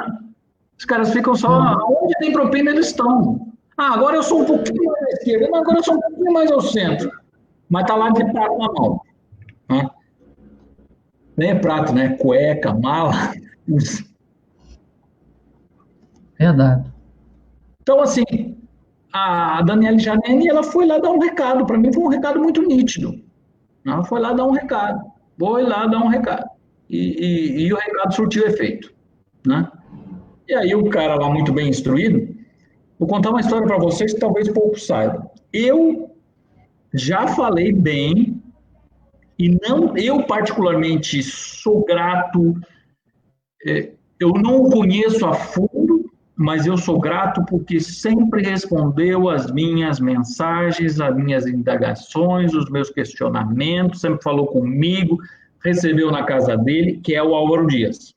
Os caras ficam só, onde tem propina eles estão. Agora eu sou um pouquinho mais à esquerda, agora eu sou um pouquinho mais ao centro. Mas tá lá de prato na mão. Né? Nem é prato, né? Cueca, mala. Verdade. Então, assim, a Daniele Janene, ela foi lá dar um recado. Para mim foi um recado muito nítido. Ela foi lá dar um recado. E o recado surtiu efeito. Né? E aí o cara lá, muito bem instruído, vou contar uma história para vocês que talvez poucos saibam. Eu já falei bem, e não, eu particularmente sou grato, eu não o conheço a fundo, mas eu sou grato porque sempre respondeu as minhas mensagens, as minhas indagações, os meus questionamentos, sempre falou comigo, recebeu na casa dele, que é o Álvaro Dias.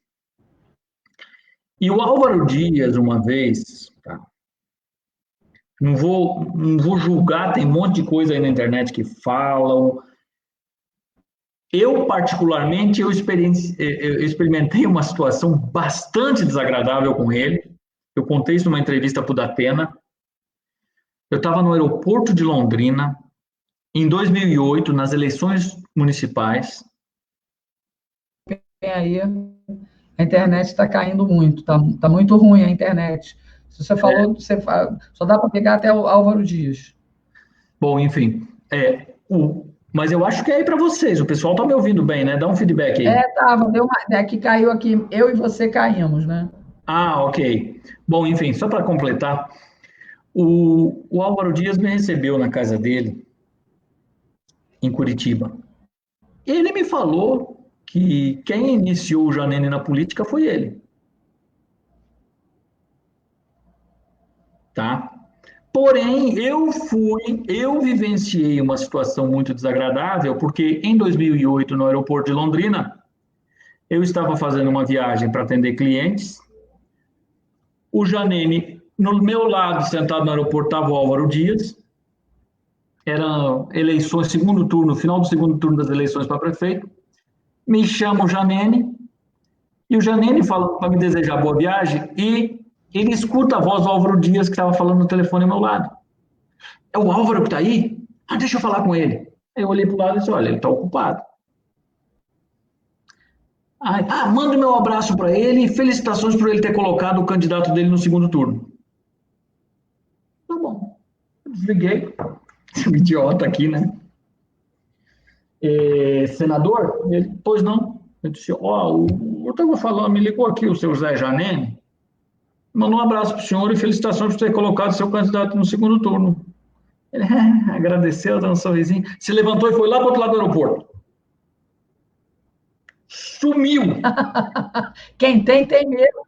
E o Álvaro Dias, uma vez, tá? Não vou julgar, tem um monte de coisa aí na internet que falam. Eu, particularmente, eu experimentei uma situação bastante desagradável com ele. Eu contei isso numa entrevista para o Datena. Eu estava no aeroporto de Londrina, em 2008, nas eleições municipais. Aí, a internet está caindo muito, tá muito ruim a internet. Se você falou, só dá para pegar até o Álvaro Dias. Bom, enfim, mas eu acho que é aí para vocês, o pessoal está me ouvindo bem, né? Dá um feedback aí. Tava, deu uma, que caiu aqui, eu e você caímos, né? Ah, ok. Bom, enfim, só para completar, o Álvaro Dias me recebeu na casa dele, em Curitiba. Ele me falou que quem iniciou o Janene na política foi ele, tá? Porém, eu vivenciei uma situação muito desagradável, porque em 2008, no aeroporto de Londrina, eu estava fazendo uma viagem para atender clientes. O Janene, no meu lado, sentado no aeroporto, estava o Álvaro Dias. Eram eleições, segundo turno, final do segundo turno das eleições para prefeito. Me chama o Janene, e o Janene falando para me desejar boa viagem, e ele escuta a voz do Álvaro Dias, que estava falando no telefone ao meu lado. É o Álvaro que está aí? Ah, deixa eu falar com ele. Aí eu olhei para o lado e disse, olha, ele está ocupado. Manda meu abraço para ele e felicitações por ele ter colocado o candidato dele no segundo turno. Tá bom. Eu desliguei. Um idiota aqui, né? Senador? Ele, pois não. Eu disse, eu estava falando, me ligou aqui o seu Zé Janene, mandou um abraço para o senhor e felicitações por ter colocado seu candidato no segundo turno. Ele agradeceu, deu um sorrisinho, se levantou e foi lá para o outro lado do aeroporto. Sumiu. Quem tem medo.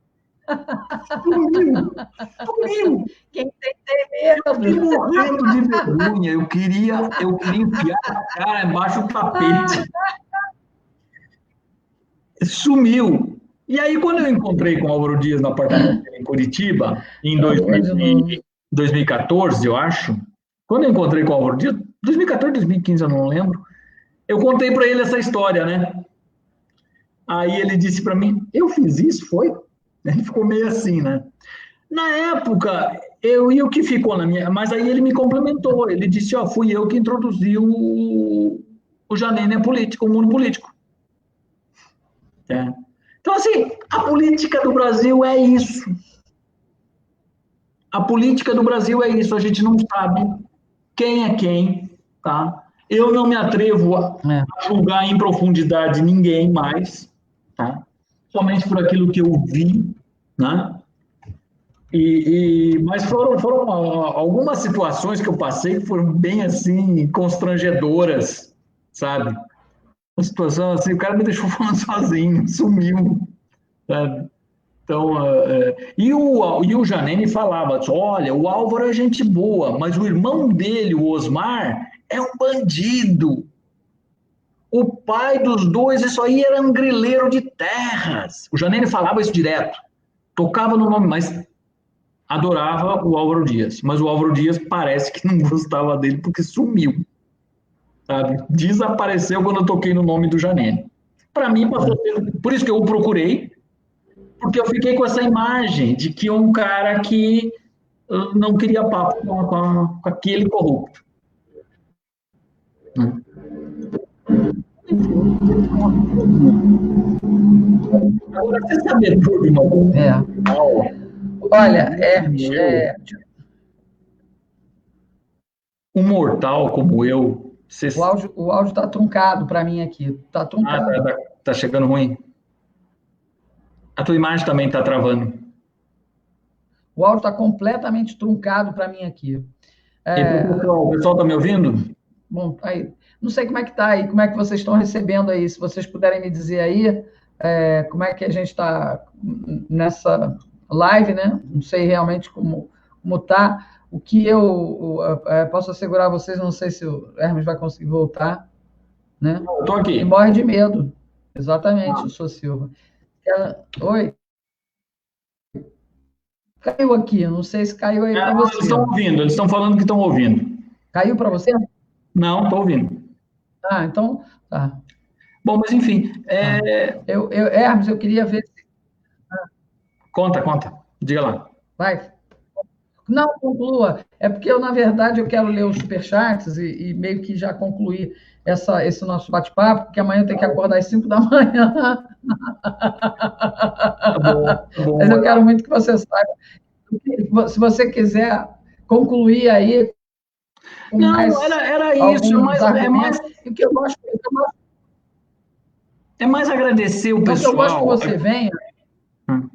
Sumiu. Quem tem medo. Eu fiquei morrendo de vergonha. Eu queria enfiar a cara embaixo do tapete. Sumiu. E aí, quando eu encontrei com o Álvaro Dias no apartamento em Curitiba, em 2014, eu acho, quando eu encontrei com o Álvaro Dias, 2014, 2015, eu não lembro, eu contei para ele essa história, né? Aí ele disse para mim, eu fiz isso, foi? Ele ficou meio assim, né? Na época, e o que ficou na minha... Mas aí ele me complementou, ele disse, fui eu que introduzi o Janene à política, o mundo político. Então, assim, a política do Brasil é isso. A política do Brasil é isso, a gente não sabe quem é quem, tá? Eu não me atrevo a julgar em profundidade ninguém mais, tá? Somente por aquilo que eu vi, né? Mas foram algumas situações que eu passei que foram bem, assim, constrangedoras, sabe? Uma situação assim, o cara me deixou falando sozinho, sumiu, sabe? Então, e o Janene falava, olha, o Álvaro é gente boa, mas o irmão dele, o Osmar, é um bandido. O pai dos dois, isso aí era um grileiro de terras. O Janene falava isso direto, tocava no nome, mas adorava o Álvaro Dias. Mas o Álvaro Dias parece que não gostava dele porque sumiu, sabe? Desapareceu quando eu toquei no nome do Janene. Para mim, por isso que eu o procurei, porque eu fiquei com essa imagem de que um cara que não queria papo com aquele corrupto. Agora, você sabe tudo, mano. Olha, Hermes, um mortal como eu... O áudio está truncado para mim aqui. Está truncado. Tá chegando ruim. A tua imagem também está travando. O áudio está completamente truncado para mim aqui. O pessoal está me ouvindo? Bom, aí, não sei como é que está aí, como é que vocês estão recebendo aí. Se vocês puderem me dizer aí, como é que a gente está nessa live, né? Não sei realmente como está. O que eu posso assegurar a vocês, não sei se o Hermes vai conseguir voltar, né? Estou aqui. E morre de medo. Exatamente, o Sr. Silva. Oi? Caiu aqui, não sei se caiu aí para você. Eles estão ouvindo, eles estão falando que estão ouvindo. Caiu para você? Não, estou ouvindo. Então, tá. Bom, mas enfim... Hermes, eu queria ver... Conta, diga lá. Vai. Não, conclua. É porque eu, na verdade, eu quero ler os superchats e meio que já concluir esse nosso bate-papo, porque amanhã eu tenho que acordar às 5 da manhã. Tá bom. Mas eu quero muito que você saiba. Se você quiser concluir aí... com Não, mais era isso, alguns argumentos. E o que eu gosto, é mais agradecer o então, o que eu gosto que pessoal. você venha, Hum.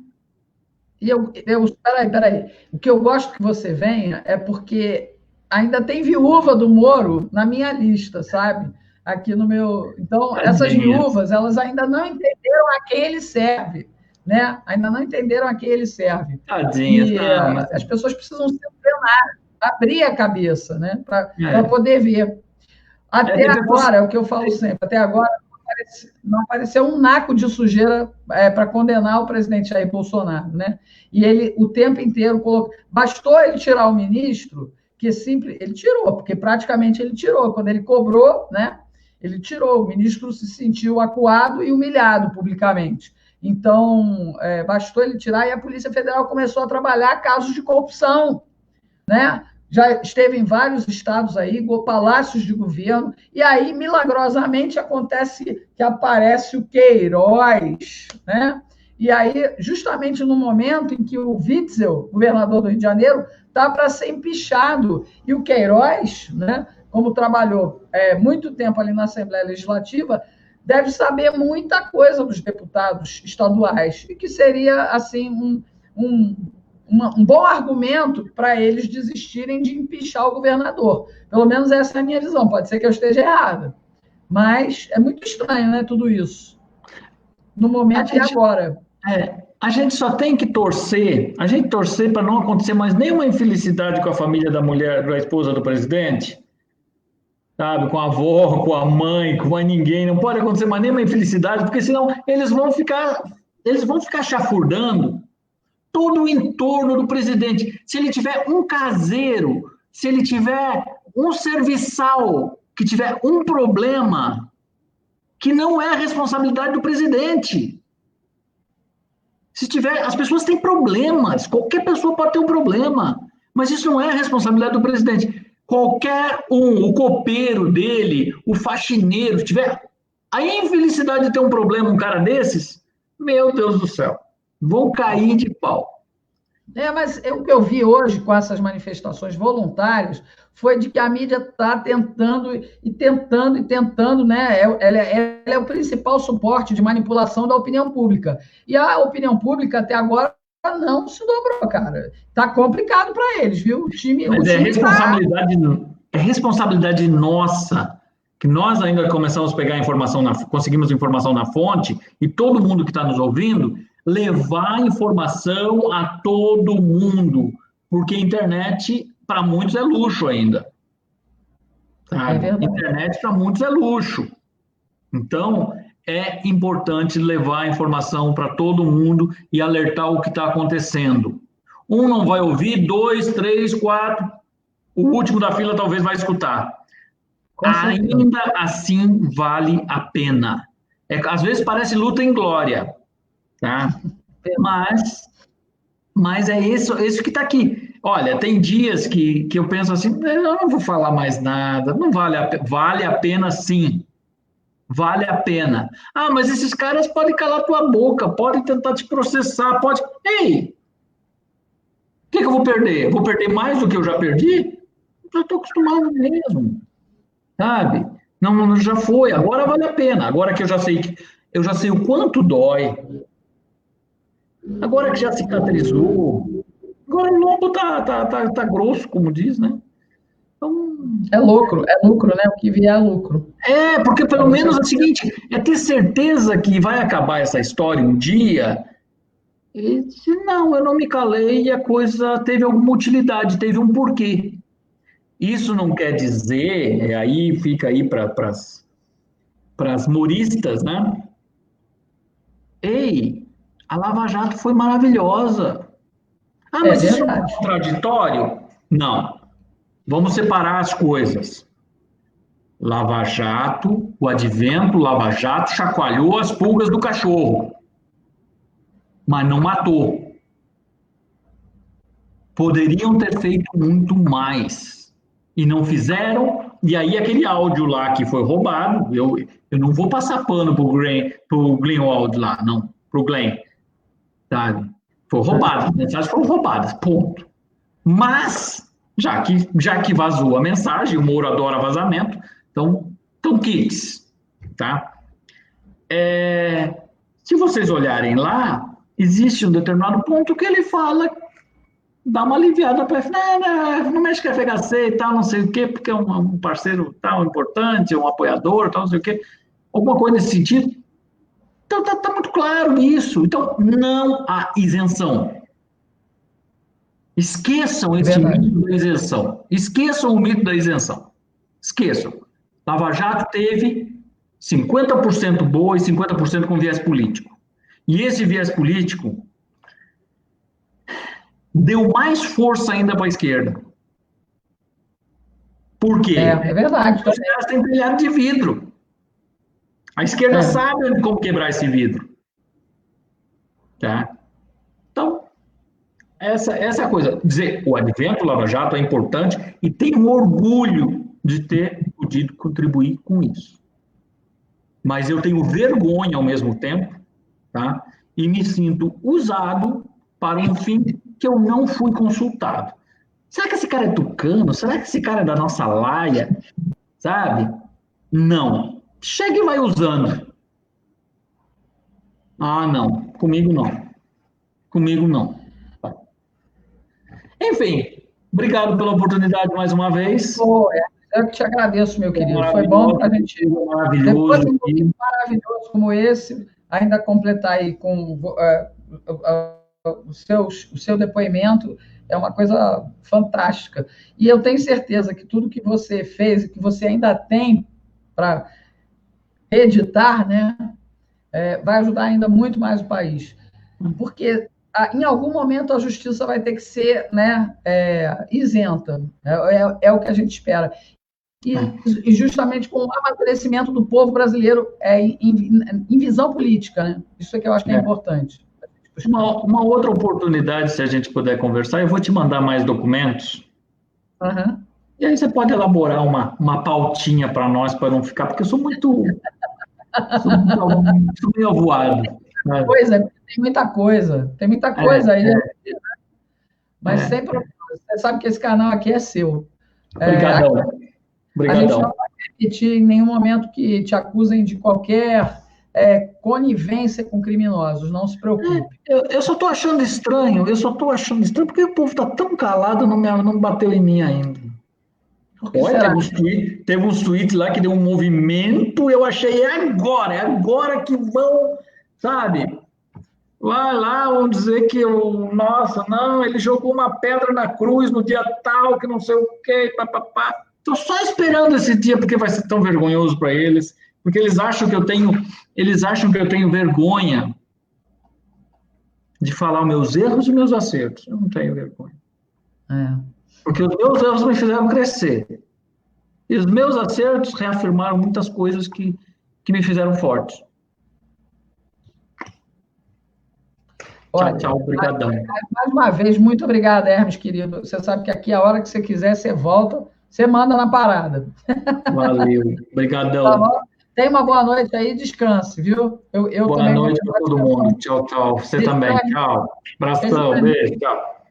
peraí. O que eu gosto que você venha é porque ainda tem viúva do Moro na minha lista, sabe? Aqui no meu. Então, essas Tadinha. viúvas, elas ainda não entenderam a quem ele serve, né? Ainda não entenderam a quem ele serve. Tadinhas, E não, mas as pessoas precisam ser treinadas, abrir a cabeça, né? Para é. poder ver. Até Depois agora, é o que eu falo sempre, até agora não apareceu um naco de sujeira para condenar o presidente Jair Bolsonaro, né? E ele, o tempo inteiro, bastou ele tirar o ministro, que simples, ele tirou, porque praticamente ele tirou. Quando ele cobrou, né? Ele tirou. O ministro se sentiu acuado e humilhado publicamente. Então, bastou ele tirar e a Polícia Federal começou a trabalhar casos de corrupção, né? Já esteve em vários estados aí, palácios de governo, e aí, milagrosamente, acontece que aparece o Queiroz, né? E aí, justamente no momento em que o Witzel, governador do Rio de Janeiro, está para ser empichado, e o Queiroz, né, como trabalhou muito tempo ali na Assembleia Legislativa, deve saber muita coisa dos deputados estaduais, e que seria, assim, um bom argumento para eles desistirem de empichar o governador. Pelo menos essa é a minha visão. Pode ser que eu esteja errada. Mas é muito estranho, né, tudo isso. No a momento e gente, agora. a gente só tem que torcer, a gente torcer para não acontecer mais nenhuma infelicidade com a família da mulher, da esposa do presidente, sabe? Com a avó, com a mãe, com mais ninguém. Não pode acontecer mais nenhuma infelicidade, porque senão eles vão ficar chafurdando todo o entorno do presidente. Se ele tiver um caseiro, se ele tiver um serviçal que tiver um problema, que não é a responsabilidade do presidente. Se tiver, as pessoas têm problemas, qualquer pessoa pode ter um problema, mas isso não é a responsabilidade do presidente. Qualquer um, o copeiro dele, o faxineiro, se tiver a infelicidade de ter um problema, um cara desses, meu Deus do céu, vão cair de pau. Mas o que eu vi hoje com essas manifestações voluntárias foi de que a mídia está tentando, né? Ela é o principal suporte de manipulação da opinião pública. E a opinião pública, até agora, não se dobrou, cara. Está complicado para eles, viu? Mas é responsabilidade nossa, que nós ainda começamos a pegar informação, conseguimos informação na fonte, e todo mundo que está nos ouvindo, levar informação a todo mundo, porque a internet, para muitos, é luxo ainda. Sabe? Internet, para muitos, é luxo. Então, é importante levar a informação para todo mundo e alertar o que está acontecendo. Um não vai ouvir, 2, 3, 4, o último da fila talvez vai escutar. Ainda assim, vale a pena. Às vezes parece luta em glória, tá? Mas é isso que está aqui. Olha, tem dias que eu penso assim, eu não vou falar mais nada, não vale a pena sim. Vale a pena. Ah, mas esses caras podem calar tua boca, podem tentar te processar, pode. Ei! O que eu vou perder? Vou perder mais do que eu já perdi? Já estou acostumado mesmo. Sabe? Não, já foi, agora vale a pena. Agora que eu já sei o quanto dói. Agora que já cicatrizou. Agora o lombo tá grosso, como diz, né? Então, é lucro, né? O que vier é lucro. Porque pelo menos é o seguinte, é ter certeza que vai acabar essa história um dia. E se não, eu não me calei e a coisa teve alguma utilidade, teve um porquê. Isso não quer dizer, aí fica aí para as moristas, né? Ei, a Lava Jato foi maravilhosa. Ah, mas isso é contraditório? Não. Vamos separar as coisas. Lava Jato, o advento Lava Jato chacoalhou as pulgas do cachorro, mas não matou. Poderiam ter feito muito mais e não fizeram. E aí aquele áudio lá que foi roubado, eu não vou passar pano pro Greenwald lá, não, pro Glenn, sabe? Foi roubado, as mensagens foram roubadas, ponto. Mas já que vazou a mensagem, o Moro adora vazamento, então quites, tá? Se vocês olharem lá, existe um determinado ponto que ele fala, dá uma aliviada para não mexe com a FHC e tal, não sei o quê, porque é um parceiro tal importante, um apoiador, tal, não sei o quê, alguma coisa nesse sentido. Então tá muito claro isso. Então não há isenção. Esqueçam esse mito da isenção. Esqueçam o mito da isenção. Esqueçam. Lava Jato teve 50% boa e 50% com viés político. E esse viés político deu mais força ainda para a esquerda. Por quê? É verdade. Porque os caras têm telhado de vidro. A esquerda sabe como quebrar esse vidro. Tá? Então, essa é a coisa. Dizer, o advento Lava Jato é importante e tenho orgulho de ter podido contribuir com isso. Mas eu tenho vergonha ao mesmo tempo, tá? E me sinto usado para um fim que eu não fui consultado. Será que esse cara é tucano? Será que esse cara é da nossa laia? Sabe? Não. Chega e vai usando. Ah, não. Comigo não. Comigo não. Enfim, obrigado pela oportunidade mais uma vez. Eu que te agradeço, meu querido. Foi bom para a gente, depois de um momento maravilhoso como esse, ainda completar aí com o seu depoimento. É uma coisa fantástica. E eu tenho certeza que tudo que você fez e que você ainda tem para editar, né, vai ajudar ainda muito mais o país. Porque em algum momento a justiça vai ter que ser, né, isenta. É o que a gente espera. E justamente com o amadurecimento do povo brasileiro em visão política, né? Isso é que eu acho que é importante. Uma outra oportunidade, se a gente puder conversar, eu vou te mandar mais documentos. Uhum. E aí você pode elaborar uma pautinha para nós, para não ficar, porque eu sou muito meio avoado. Tem muita coisa aí. Mas sempre, você sabe que esse canal aqui é seu. Obrigadão. A gente não vai permitir em nenhum momento que te acusem de qualquer conivência com criminosos, não se preocupe. Eu só estou achando estranho, porque o povo está tão calado, não bateu em mim ainda. Olha, teve uns tweets lá que deu um movimento, eu achei, é agora que vão, sabe? Lá vão dizer que, nossa, não, ele jogou uma pedra na cruz no dia tal, que não sei o quê, papapá. Estou só esperando esse dia, porque vai ser tão vergonhoso para eles, porque eles acham que eu tenho vergonha de falar os meus erros e meus acertos. Eu não tenho vergonha. Porque os meus erros me fizeram crescer. E os meus acertos reafirmaram muitas coisas que me fizeram forte. Tchau, obrigadão. Mais uma vez, muito obrigado, Hermes, querido. Você sabe que aqui, a hora que você quiser, você volta, você manda na parada. Valeu, obrigadão. Tá bom? Tenha uma boa noite aí, descanse, viu? Boa noite para todo mundo. Tchau. Você também. Tchau. Abração, beijo, tchau.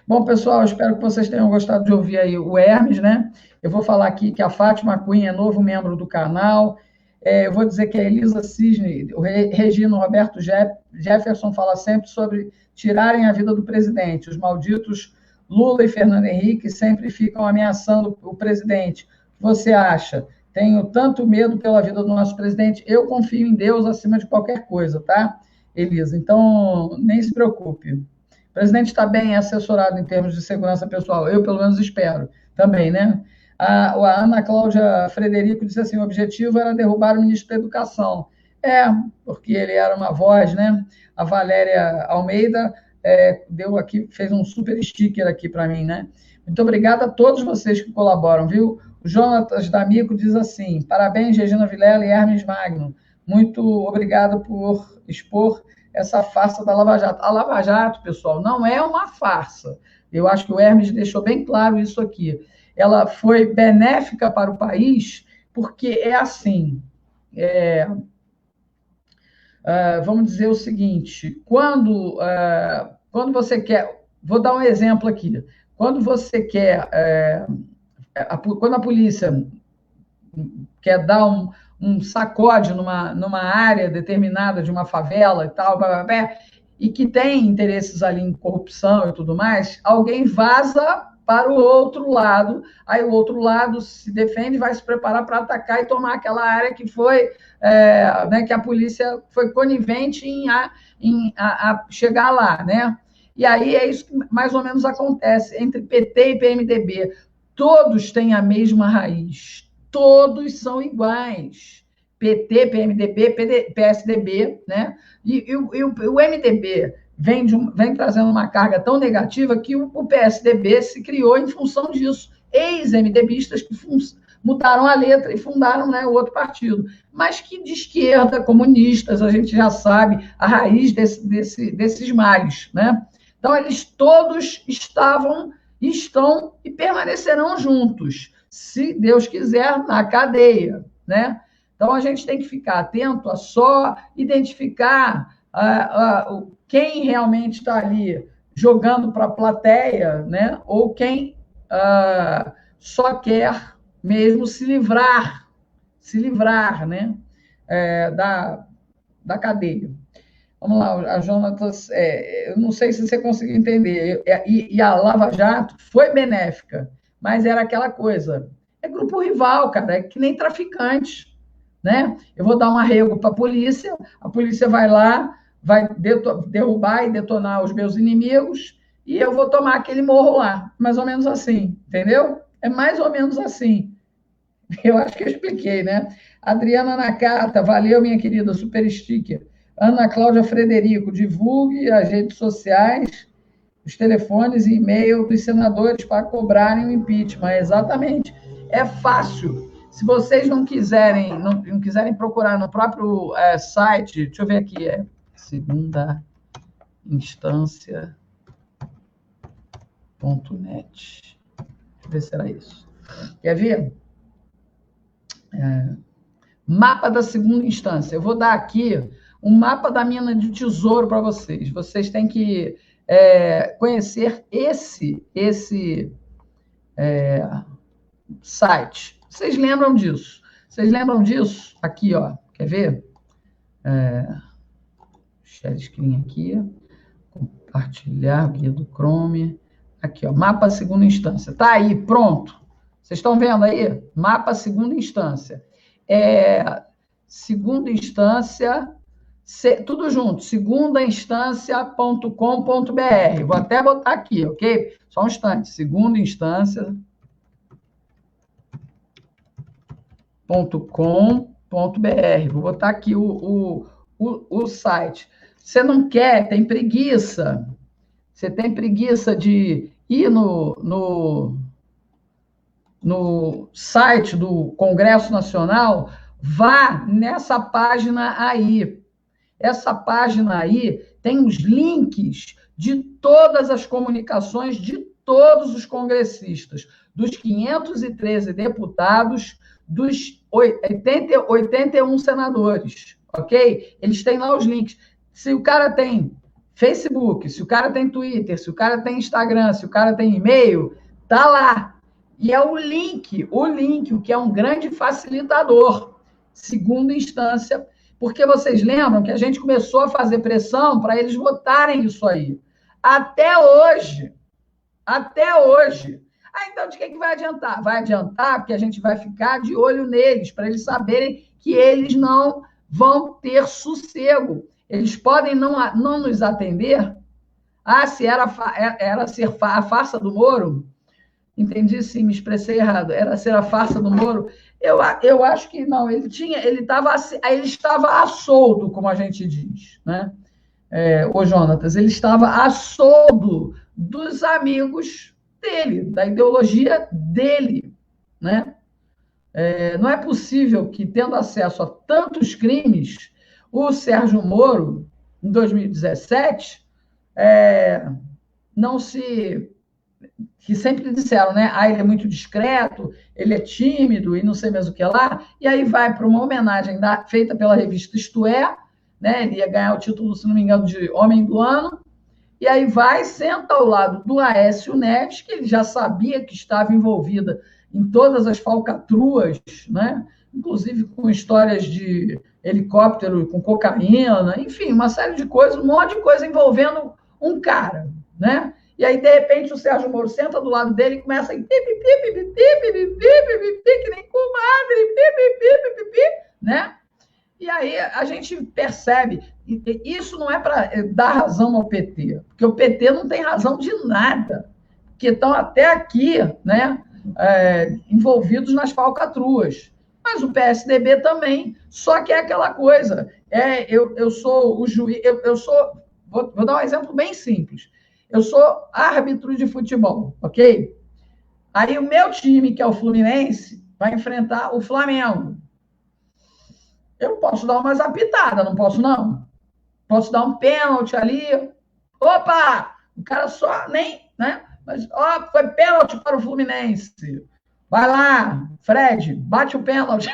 Bom, pessoal, espero que vocês tenham gostado de ouvir aí o Hermes, né? Eu vou falar aqui que a Fátima Cunha é novo membro do canal. Eu vou dizer que a Elisa Cisne, o Regino Roberto Jefferson fala sempre sobre tirarem a vida do presidente. Os malditos Lula e Fernando Henrique sempre ficam ameaçando o presidente. O que você acha? Tenho tanto medo pela vida do nosso presidente. Eu confio em Deus acima de qualquer coisa, tá, Elisa? Então, nem se preocupe. O presidente está bem assessorado em termos de segurança pessoal. Eu, pelo menos, espero também, né? A Ana Cláudia Frederico disse assim, o objetivo era derrubar o ministro da Educação. Porque ele era uma voz, né? A Valéria Almeida fez um super sticker aqui para mim, né? Muito obrigada a todos vocês que colaboram, viu? O Jonatas D'Amico diz assim, parabéns, Regina Vilela e Hermes Magno. Muito obrigado por expor essa farsa da Lava Jato. A Lava Jato, pessoal, não é uma farsa. Eu acho que o Hermes deixou bem claro isso aqui. Ela foi benéfica para o país, porque é assim, vamos dizer o seguinte, quando você quer, vou dar um exemplo aqui, quando você quer, quando a polícia quer dar um sacode numa área determinada de uma favela e tal, e que tem interesses ali em corrupção e tudo mais, alguém vaza para o outro lado, aí o outro lado se defende, vai se preparar para atacar e tomar aquela área que foi, né, que a polícia foi conivente em chegar lá, né? E aí é isso que mais ou menos acontece entre PT e PMDB. Todos têm a mesma raiz, todos são iguais. PT, PMDB, PSDB, né? E o MDB vem trazendo uma carga tão negativa que o PSDB se criou em função disso. Ex-MDBistas que mudaram a letra e fundaram, né, o outro partido. Mas que de esquerda, comunistas, a gente já sabe a raiz desses males, né? Então, eles todos estão e permanecerão juntos, se Deus quiser, na cadeia, né? Então, a gente tem que ficar atento a só identificar quem realmente está ali jogando para a plateia, né? Ou quem só quer mesmo se livrar, né? Da cadeia. Vamos lá, a Jonatas, eu não sei se você conseguiu entender, e a Lava Jato foi benéfica, mas era aquela coisa, é grupo rival, cara, é que nem traficante, né? Eu vou dar um arrego para a polícia vai lá, vai derrubar e detonar os meus inimigos, e eu vou tomar aquele morro lá, mais ou menos assim, entendeu? É mais ou menos assim. Eu acho que eu expliquei, né? Adriana Nakata, valeu, minha querida, super sticker. Ana Cláudia Frederico, divulgue as redes sociais, os telefones e e-mail dos senadores para cobrarem o impeachment. Exatamente. É fácil. Se vocês não quiserem procurar no próprio site, deixa eu ver aqui, segunda instância.net. Deixa eu ver se era isso. Quer ver? Mapa da segunda instância. Eu vou dar aqui um mapa da mina de tesouro para vocês. Vocês têm que conhecer esse site. Vocês lembram disso? Aqui, ó. Quer ver? Share screen aqui. Compartilhar, guia do Chrome. Aqui, ó. Mapa segunda instância. Tá aí, pronto. Vocês estão vendo aí? Mapa segunda instância. Segunda instância, tudo junto, segundainstância.com.br. Vou até botar aqui, ok? Só um instante. Segunda instância.com.br. Vou botar aqui o site. Você não quer, tem preguiça. Você tem preguiça de ir no site do Congresso Nacional, vá nessa página aí. Essa página aí tem os links de todas as comunicações de todos os congressistas, dos 513 deputados, dos 81 senadores, ok? Eles têm lá os links. Se o cara tem Facebook, se o cara tem Twitter, se o cara tem Instagram, se o cara tem e-mail, tá lá. E é o link, o que é um grande facilitador, segunda instância, porque vocês lembram que a gente começou a fazer pressão para eles votarem isso aí. Até hoje. Então, de que vai adiantar? Vai adiantar porque a gente vai ficar de olho neles, para eles saberem que eles não vão ter sossego. Eles podem não nos atender. Se era ser a farsa do Moro... Entendi, sim, me expressei errado. Era ser a farsa do Moro. Eu acho que não. Ele estava a soldo, como a gente diz, né? O Jonatas, ele estava a soldo dos amigos dele, da ideologia dele, né? Não é possível que, tendo acesso a tantos crimes, o Sérgio Moro, em 2017, que sempre disseram, né? Ele é muito discreto, ele é tímido e não sei mesmo o que lá. E aí vai para uma homenagem feita pela revista Isto É, né? Ele ia ganhar o título, se não me engano, de Homem do Ano. e aí vai, senta ao lado do Aécio Neves, que ele já sabia que estava envolvida em todas as falcatruas, né? Inclusive com histórias de helicóptero com cocaína, enfim, uma série de coisas, um monte de coisa envolvendo um cara, né? E aí, de repente, o Sérgio Moro senta do lado dele e começa a que nem comadre, né? E aí a gente percebe, isso não é para dar razão ao PT, porque o PT não tem razão de nada, porque estão até aqui, né, envolvidos nas falcatruas. Mas o PSDB também, só que é aquela coisa, eu sou o juiz, vou dar um exemplo bem simples, eu sou árbitro de futebol, ok? Aí o meu time, que é o Fluminense, vai enfrentar o Flamengo. Eu posso dar umas apitadas, não posso, não? Posso dar um pênalti ali. Opa! O cara só nem, né? Mas, ó, foi pênalti para o Fluminense. Vai lá, Fred, bate o pênalti.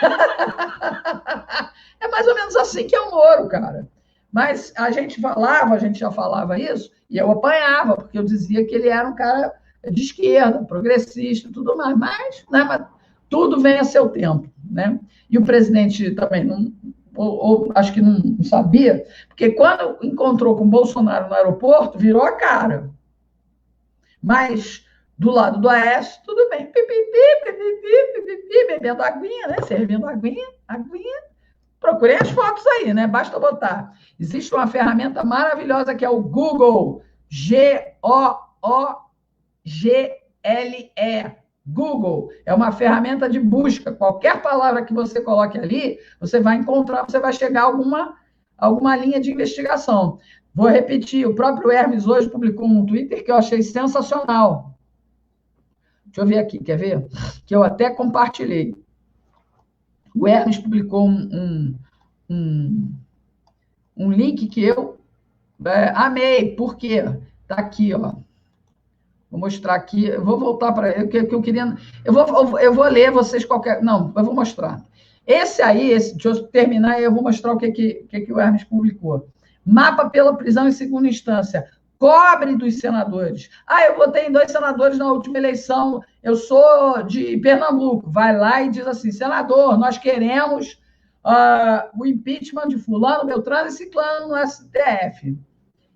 É mais ou menos assim que é o Moro, cara. Mas a gente já falava isso, e eu apanhava, porque eu dizia que ele era um cara de esquerda, progressista e tudo mais. Mas tudo vem a seu tempo, né? E o presidente também acho que não sabia, porque quando encontrou com o Bolsonaro no aeroporto, virou a cara. Mas do lado do Aécio, tudo bem. Bebendo aguinha, né? Servindo aguinha. Procurem as fotos aí, né? Basta botar. Existe uma ferramenta maravilhosa que é o Google, Google. Google é uma ferramenta de busca. Qualquer palavra que você coloque ali, você vai encontrar, você vai chegar a alguma linha de investigação. Vou repetir, o próprio Hermes hoje publicou um Twitter que eu achei sensacional. Deixa eu ver aqui, quer ver? Que eu até compartilhei. O Hermes publicou um link que eu amei. Por quê? Está aqui, ó. Vou mostrar aqui. Eu vou voltar para o que eu queria. Eu vou ler vocês qualquer. Não, eu vou mostrar. Deixa eu terminar e eu vou mostrar o que o Hermes publicou. Mapa pela prisão em segunda instância. Cobre dos senadores. Eu votei em 2 senadores na última eleição. Eu sou de Pernambuco. Vai lá e diz assim: senador, nós queremos o impeachment de fulano, Beltrano e Ciclano no STF.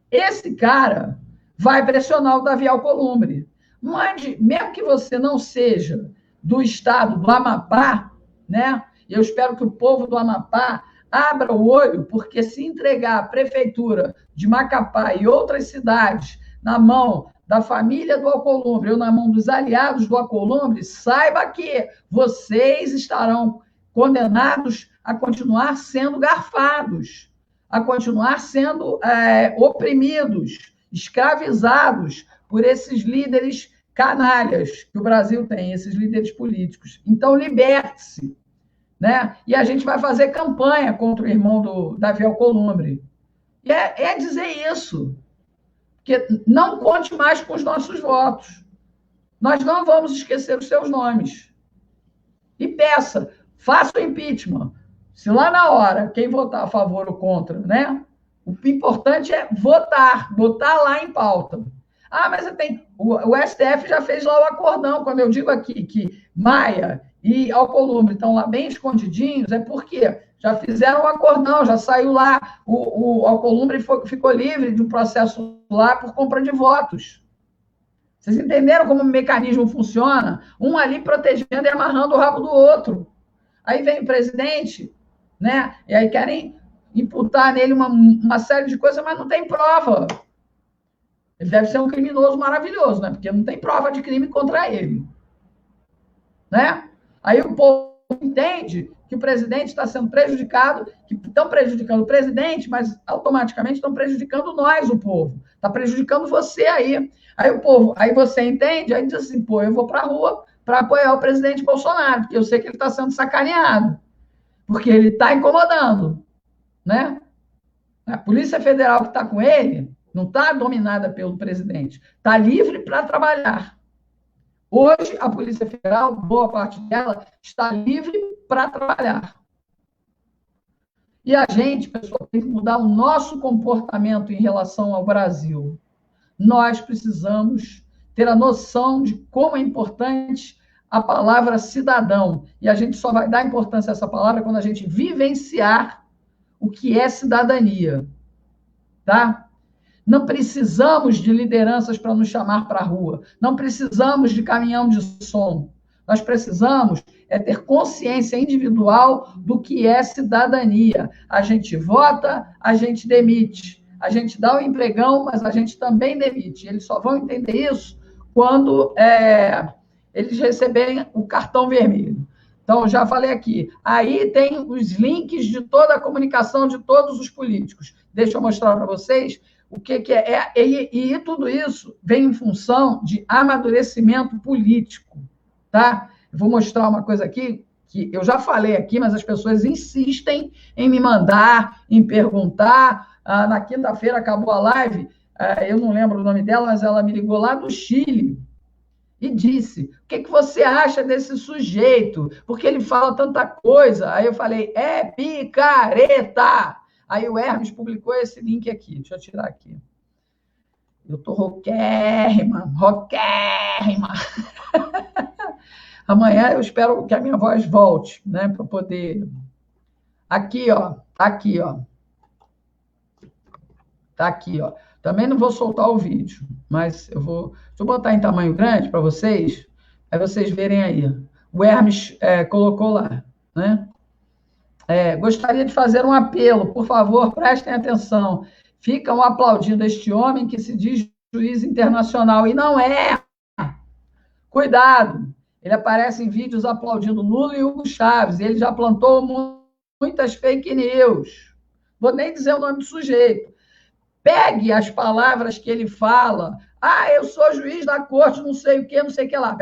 Esse cara vai pressionar o Davi Alcolumbre. Mesmo que você não seja do estado do Amapá, né? E eu espero que o povo do Amapá abra o olho, porque se entregar a prefeitura de Macapá e outras cidades na mão da família do Alcolumbre ou na mão dos aliados do Alcolumbre, saiba que vocês estarão condenados a continuar sendo garfados, a continuar sendo oprimidos, escravizados por esses líderes canalhas que o Brasil tem, esses líderes políticos. Então, liberte-se, né? E a gente vai fazer campanha contra o irmão do Davi Alcolumbre. E é dizer isso, que não conte mais com os nossos votos. Nós não vamos esquecer os seus nomes. E peça, faça o impeachment. Se lá na hora, quem votar a favor ou contra, né? O importante é votar, botar lá em pauta. Mas o STF já fez lá o acordão. Quando eu digo aqui que Maia e Alcolumbre estão lá bem escondidinhos, é porque já fizeram o acordão, já saiu lá, o Alcolumbre ficou livre de um processo lá por compra de votos. Vocês entenderam como o mecanismo funciona? Um ali protegendo e amarrando o rabo do outro. Aí vem o presidente, né? E aí querem imputar nele uma série de coisas, mas não tem prova. Ele deve ser um criminoso maravilhoso, né? Porque não tem prova de crime contra ele. Né? Aí o povo entende que o presidente está sendo prejudicado, que estão prejudicando o presidente, mas automaticamente estão prejudicando nós, o povo. Está prejudicando você aí. Aí você entende, aí diz assim, eu vou para a rua para apoiar o presidente Bolsonaro, porque eu sei que ele está sendo sacaneado, porque ele está incomodando, né? A Polícia Federal que está com ele não está dominada pelo presidente, está livre para trabalhar. Hoje, a Polícia Federal, boa parte dela, está livre para trabalhar. E a gente, pessoal, tem que mudar o nosso comportamento em relação ao Brasil. nós precisamos ter a noção de como é importante a palavra cidadão. E a gente só vai dar importância a essa palavra quando a gente vivenciar o que é cidadania. Tá? Não precisamos de lideranças para nos chamar para a rua. Não precisamos de caminhão de som. Nós precisamos ter consciência individual do que é cidadania. A gente vota, a gente demite. A gente dá o empregão, mas a gente também demite. Eles só vão entender isso quando eles receberem o cartão vermelho. Então, já falei aqui. Aí tem os links de toda a comunicação de todos os políticos. Deixa eu mostrar para vocês o que é. E tudo isso vem em função de amadurecimento político. Tá? Eu vou mostrar uma coisa aqui, que eu já falei aqui, mas as pessoas insistem em me mandar, em perguntar. Na quinta-feira acabou a live, eu não lembro o nome dela, mas ela me ligou lá do Chile e disse, o que você acha desse sujeito? Porque ele fala tanta coisa. Aí eu falei, é picareta! Aí o Hermes publicou esse link aqui. Deixa eu tirar aqui. Eu tô roquérrima. Amanhã eu espero que a minha voz volte, né? Para poder... Aqui, ó. Tá aqui, ó. Também não vou soltar o vídeo, mas eu vou... Deixa eu botar em tamanho grande para vocês, aí vocês verem aí. O Hermes colocou lá, né? Gostaria de fazer um apelo, por favor, prestem atenção. Ficam aplaudindo este homem que se diz juiz internacional, e não é. Cuidado, ele aparece em vídeos aplaudindo Lula e Hugo Chávez, e ele já plantou muitas fake news. Vou nem dizer o nome do sujeito. Pegue as palavras que ele fala. Eu sou juiz da corte, não sei o que lá.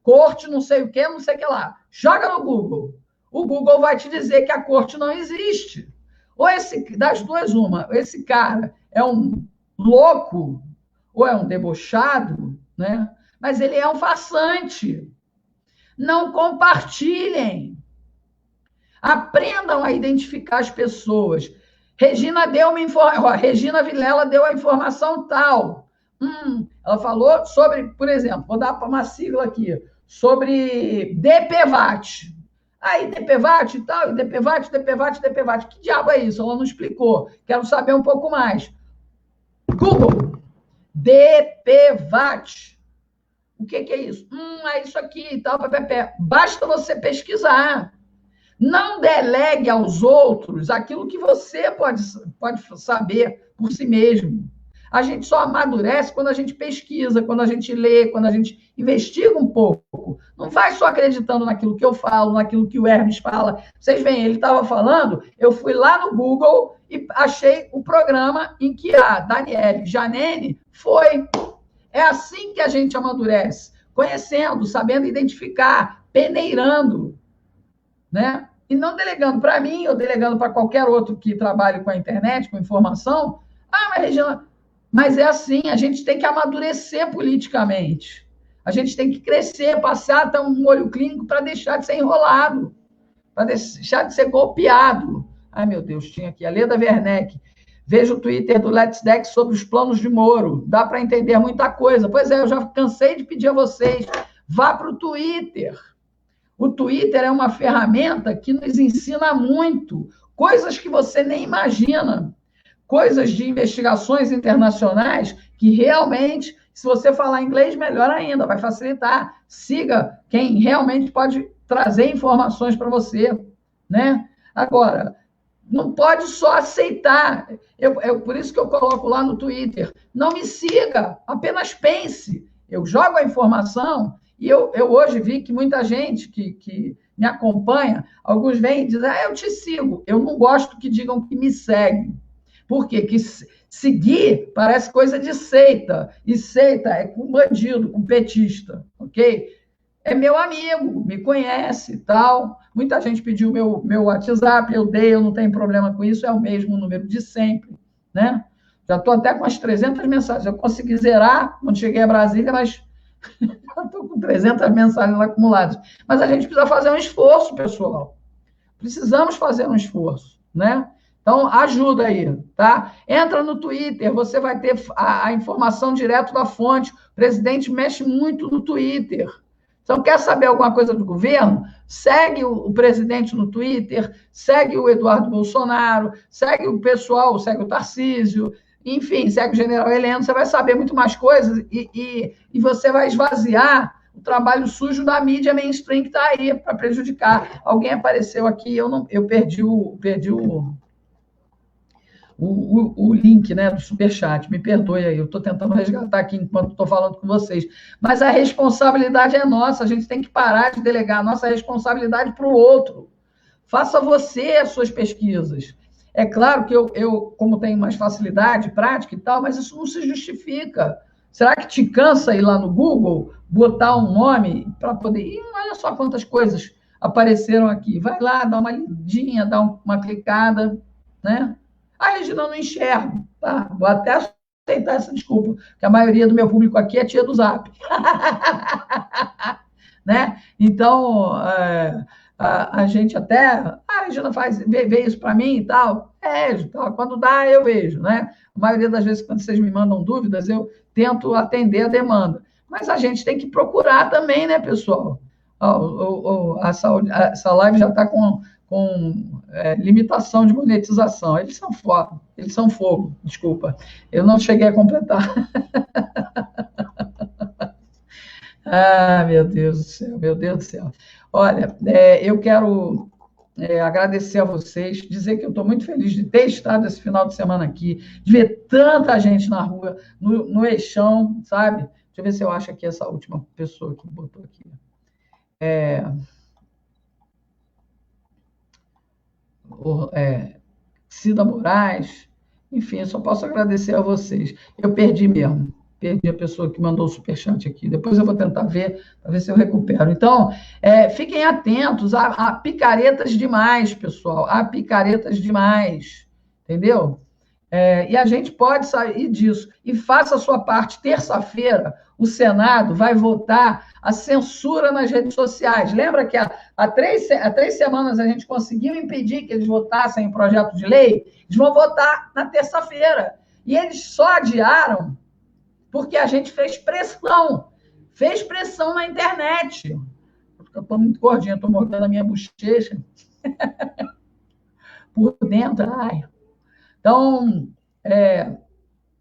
Corte, não sei o que lá. Joga no Google. O Google vai te dizer que a corte não existe. Ou das duas, uma. Esse cara é um louco, ou é um debochado, né? Mas ele é um farsante. Não compartilhem. Aprendam a identificar as pessoas. Regina Vilela deu a informação tal. Ela falou sobre, por exemplo, vou dar uma sigla aqui, sobre DPVAT. Aí, DPVAT e tal, DPVAT. Que diabo é isso? Ela não explicou. Quero saber um pouco mais. Google. DPVAT. O que é isso? É isso aqui e tal. Basta você pesquisar. Não delegue aos outros aquilo que você pode saber por si mesmo. A gente só amadurece quando a gente pesquisa, quando a gente lê, quando a gente investiga um pouco. Não vai só acreditando naquilo que eu falo, naquilo que o Hermes fala. Vocês veem, ele estava falando, eu fui lá no Google e achei o programa em que a Daniele Janene foi. É assim que a gente amadurece, conhecendo, sabendo identificar, peneirando, né? E não delegando para mim ou delegando para qualquer outro que trabalhe com a internet, com informação. Mas, Regina, mas é assim, a gente tem que amadurecer politicamente. A gente tem que crescer, passar até um olho clínico para deixar de ser enrolado, para deixar de ser golpeado. Ai, meu Deus, tinha aqui a Leda Werneck. Veja o Twitter do Let's Deck sobre os planos de Moro. Dá para entender muita coisa. Pois é, eu já cansei de pedir a vocês. Vá para o Twitter. O Twitter é uma ferramenta que nos ensina muito. Coisas que você nem imagina. Coisas de investigações internacionais que realmente, se você falar inglês, melhor ainda, vai facilitar. Siga quem realmente pode trazer informações para você, né? Agora, não pode só aceitar. Por isso que eu coloco lá no Twitter. Não me siga, apenas pense. Eu jogo a informação e eu hoje vi que muita gente que me acompanha, alguns vêm e dizem, eu te sigo. Eu não gosto que digam que me seguem. Por quê? Que seguir parece coisa de seita. E seita é com bandido, com petista, ok? É meu amigo, me conhece e tal. Muita gente pediu meu WhatsApp, eu dei, eu não tenho problema com isso, é o mesmo número de sempre, né? Já estou até com as 300 mensagens. Eu consegui zerar quando cheguei a Brasília, mas estou com 300 mensagens acumuladas. Mas a gente precisa fazer um esforço, pessoal. Precisamos fazer um esforço, né? Então, ajuda aí, tá? Entra no Twitter, você vai ter a informação direto da fonte. O presidente mexe muito no Twitter. Então, quer saber alguma coisa do governo? Segue o presidente no Twitter, segue o Eduardo Bolsonaro, segue o pessoal, segue o Tarcísio, enfim, segue o general Heleno, você vai saber muito mais coisas e você vai esvaziar o trabalho sujo da mídia mainstream que está aí para prejudicar. Alguém apareceu aqui, eu perdi o link, né, do Superchat, me perdoe aí, eu estou tentando resgatar aqui enquanto estou falando com vocês, mas a responsabilidade é nossa, a gente tem que parar de delegar a nossa responsabilidade para o outro. Faça você as suas pesquisas. É claro que eu, como tenho mais facilidade, prática e tal, mas isso não se justifica. Será que te cansa ir lá no Google, botar um nome para poder... Ih, olha só quantas coisas apareceram aqui. Vai lá, dá uma lidinha, dá uma clicada, né? Ah, Regina, eu não enxergo. Tá, vou até aceitar essa desculpa, porque a maioria do meu público aqui é tia do Zap. Né? Então, a gente até... a Regina vê isso para mim e tal. Quando dá, eu vejo. Né? A maioria das vezes, quando vocês me mandam dúvidas, eu tento atender a demanda. Mas a gente tem que procurar também, né, pessoal? Essa live já está com limitação de monetização. Eles são foda, eles são fogo, desculpa. Eu não cheguei a completar. Ah, meu Deus do céu, meu Deus do céu. Olha, eu quero agradecer a vocês, dizer que eu estou muito feliz de ter estado esse final de semana aqui, de ver tanta gente na rua, no Eixão, sabe? Deixa eu ver se eu acho aqui essa última pessoa que botou aqui. Cida Moraes, enfim, eu só posso agradecer a vocês. Eu perdi mesmo, perdi a pessoa que mandou o superchat aqui. Depois eu vou tentar ver, para ver se eu recupero. Então, fiquem atentos, há picaretas demais, pessoal, há picaretas demais, entendeu? E a gente pode sair disso. E faça a sua parte. Terça-feira, o Senado vai votar a censura nas redes sociais. Lembra que há 3 semanas a gente conseguiu impedir que eles votassem em projeto de lei? Eles vão votar na terça-feira. E eles só adiaram porque a gente fez pressão. Fez pressão na internet. Eu estou muito gordinha, estou mordendo a minha bochecha. Por dentro, ai... Então,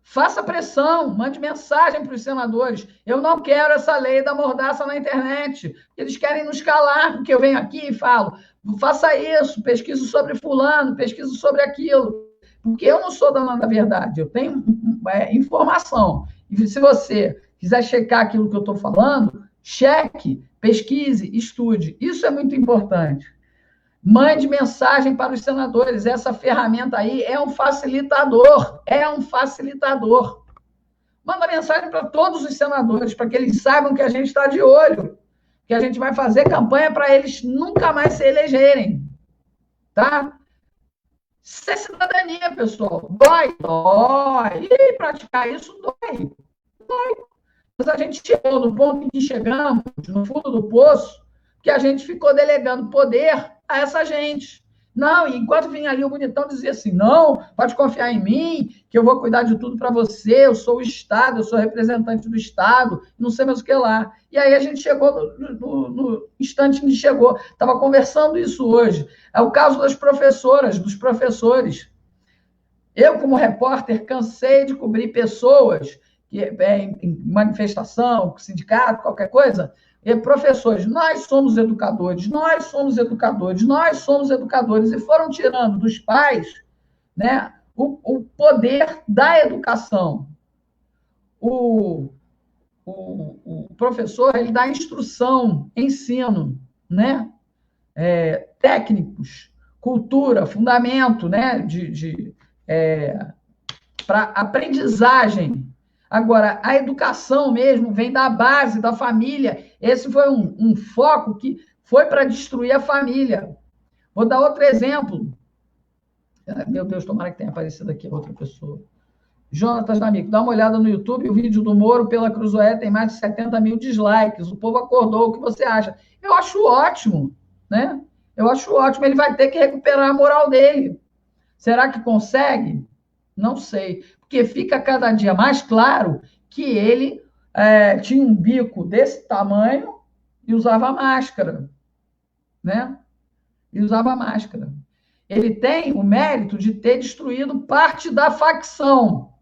faça pressão, mande mensagem para os senadores. Eu não quero essa lei da mordaça na internet. Eles querem nos calar, porque eu venho aqui e falo, faça isso, pesquiso sobre fulano, pesquiso sobre aquilo. Porque eu não sou dona da verdade, eu tenho informação. E se você quiser checar aquilo que eu estou falando, cheque, pesquise, estude. Isso é muito importante. Mande mensagem para os senadores. Essa ferramenta aí é um facilitador. Manda mensagem para todos os senadores, para que eles saibam que a gente está de olho, que a gente vai fazer campanha para eles nunca mais se elegerem. Tá? Isso é cidadania, pessoal. Dói. E praticar isso dói. Mas a gente chegou no ponto em que chegamos, no fundo do poço, que a gente ficou delegando poder a essa gente. Não, e enquanto vinha ali o bonitão dizia assim, não, pode confiar em mim, que eu vou cuidar de tudo para você, eu sou o Estado, eu sou representante do Estado, não sei mais o que lá. E aí a gente chegou no instante em que chegou. Estava conversando isso hoje. É o caso das professoras, dos professores. Eu, como repórter, cansei de cobrir pessoas que, em manifestação, sindicato, qualquer coisa. Professores, nós somos educadores, e foram tirando dos pais, né, o poder da educação. O professor, ele dá instrução, ensino, né, técnicos, cultura, fundamento, né, para aprendizagem. Agora, a educação mesmo vem da base, da família. Esse foi um foco que foi para destruir a família. Vou dar outro exemplo. Meu Deus, tomara que tenha aparecido aqui outra pessoa. Jonatas D'Amico, dá uma olhada no YouTube, o vídeo do Moro pela Cruzoé tem mais de 70 mil dislikes. O povo acordou, o que você acha? Eu acho ótimo, né? Eu acho ótimo. Ele vai ter que recuperar a moral dele. Será que consegue? Não sei, porque fica cada dia mais claro que ele tinha um bico desse tamanho e usava máscara, né? E usava máscara. Ele tem o mérito de ter destruído parte da facção,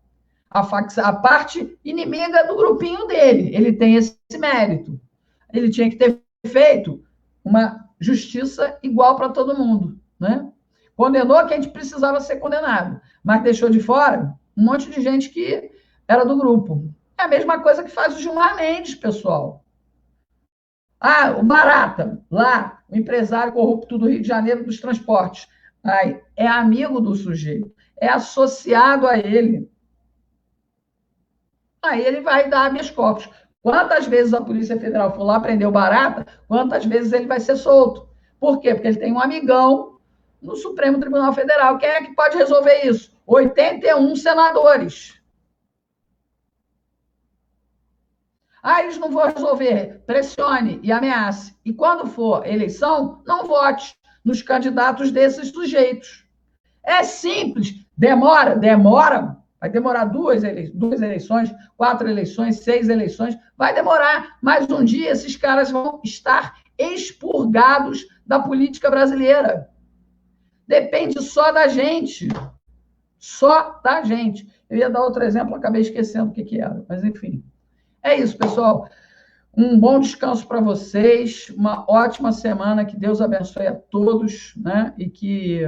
a parte inimiga do grupinho dele. Ele tem esse mérito. Ele tinha que ter feito uma justiça igual para todo mundo, né? Condenou quem precisava ser condenado, mas deixou de fora um monte de gente que era do grupo. É a mesma coisa que faz o Gilmar Mendes, pessoal. Ah, o Barata, lá, o empresário corrupto do Rio de Janeiro dos transportes. Ai, é amigo do sujeito, é associado a ele. Aí ele vai dar habeas corpus. Quantas vezes a Polícia Federal for lá prender o Barata, quantas vezes ele vai ser solto? Por quê? Porque ele tem um amigão no Supremo Tribunal Federal. Quem é que pode resolver isso? 81 senadores. Ah, eles não vão resolver. Pressione e ameace. E quando for eleição, não vote nos candidatos desses sujeitos. É simples. Demora? Demora. Vai demorar duas eleições, 4 eleições, 6 eleições. Vai demorar. Mas um dia esses caras vão estar expurgados da política brasileira. Depende só da gente. Só da gente. Eu ia dar outro exemplo, acabei esquecendo o que era. Mas, enfim. É isso, pessoal. Um bom descanso para vocês. Uma ótima semana. Que Deus abençoe a todos, né? E que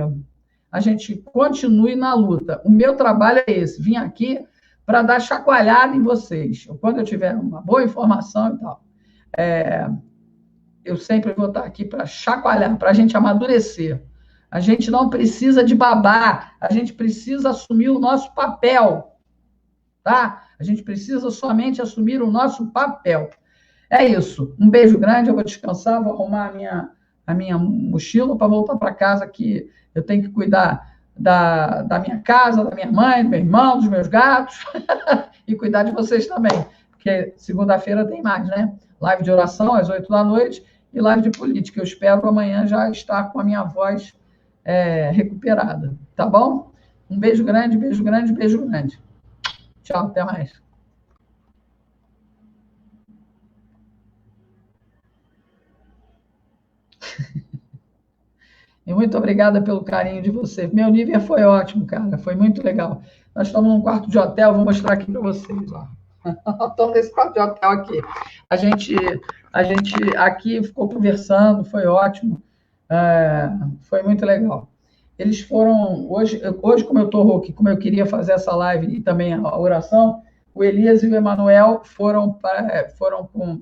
a gente continue na luta. O meu trabalho é esse, vim aqui para dar chacoalhada em vocês. Quando eu tiver uma boa informação e tal, eu sempre vou estar aqui para chacoalhar, para a gente amadurecer. A gente não precisa de babá, a gente precisa assumir o nosso papel, tá? A gente precisa somente assumir o nosso papel. É isso. Um beijo grande, eu vou descansar, vou arrumar a minha mochila para voltar para casa, que eu tenho que cuidar da minha casa, da minha mãe, do meu irmão, dos meus gatos, e cuidar de vocês também, porque segunda-feira tem mais, né? Live de oração às 8 da noite e live de política. Eu espero amanhã já estar com a minha voz recuperada, tá bom? Um beijo grande, beijo grande, beijo grande. Tchau, até mais. E muito obrigada pelo carinho de você. Meu nível foi ótimo, cara. Foi muito legal. Nós estamos num quarto de hotel, vou mostrar aqui para vocês. Ó. Estamos nesse quarto de hotel aqui. A gente aqui ficou conversando, foi ótimo. Foi muito legal. Eles foram, hoje como eu estou aqui, como eu queria fazer essa live e também a oração, o Elias e o Emanuel foram com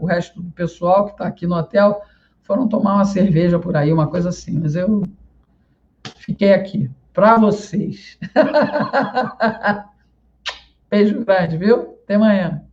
o resto do pessoal que está aqui no hotel, foram tomar uma cerveja por aí, uma coisa assim, mas eu fiquei aqui para vocês. Beijo grande, viu? Até amanhã.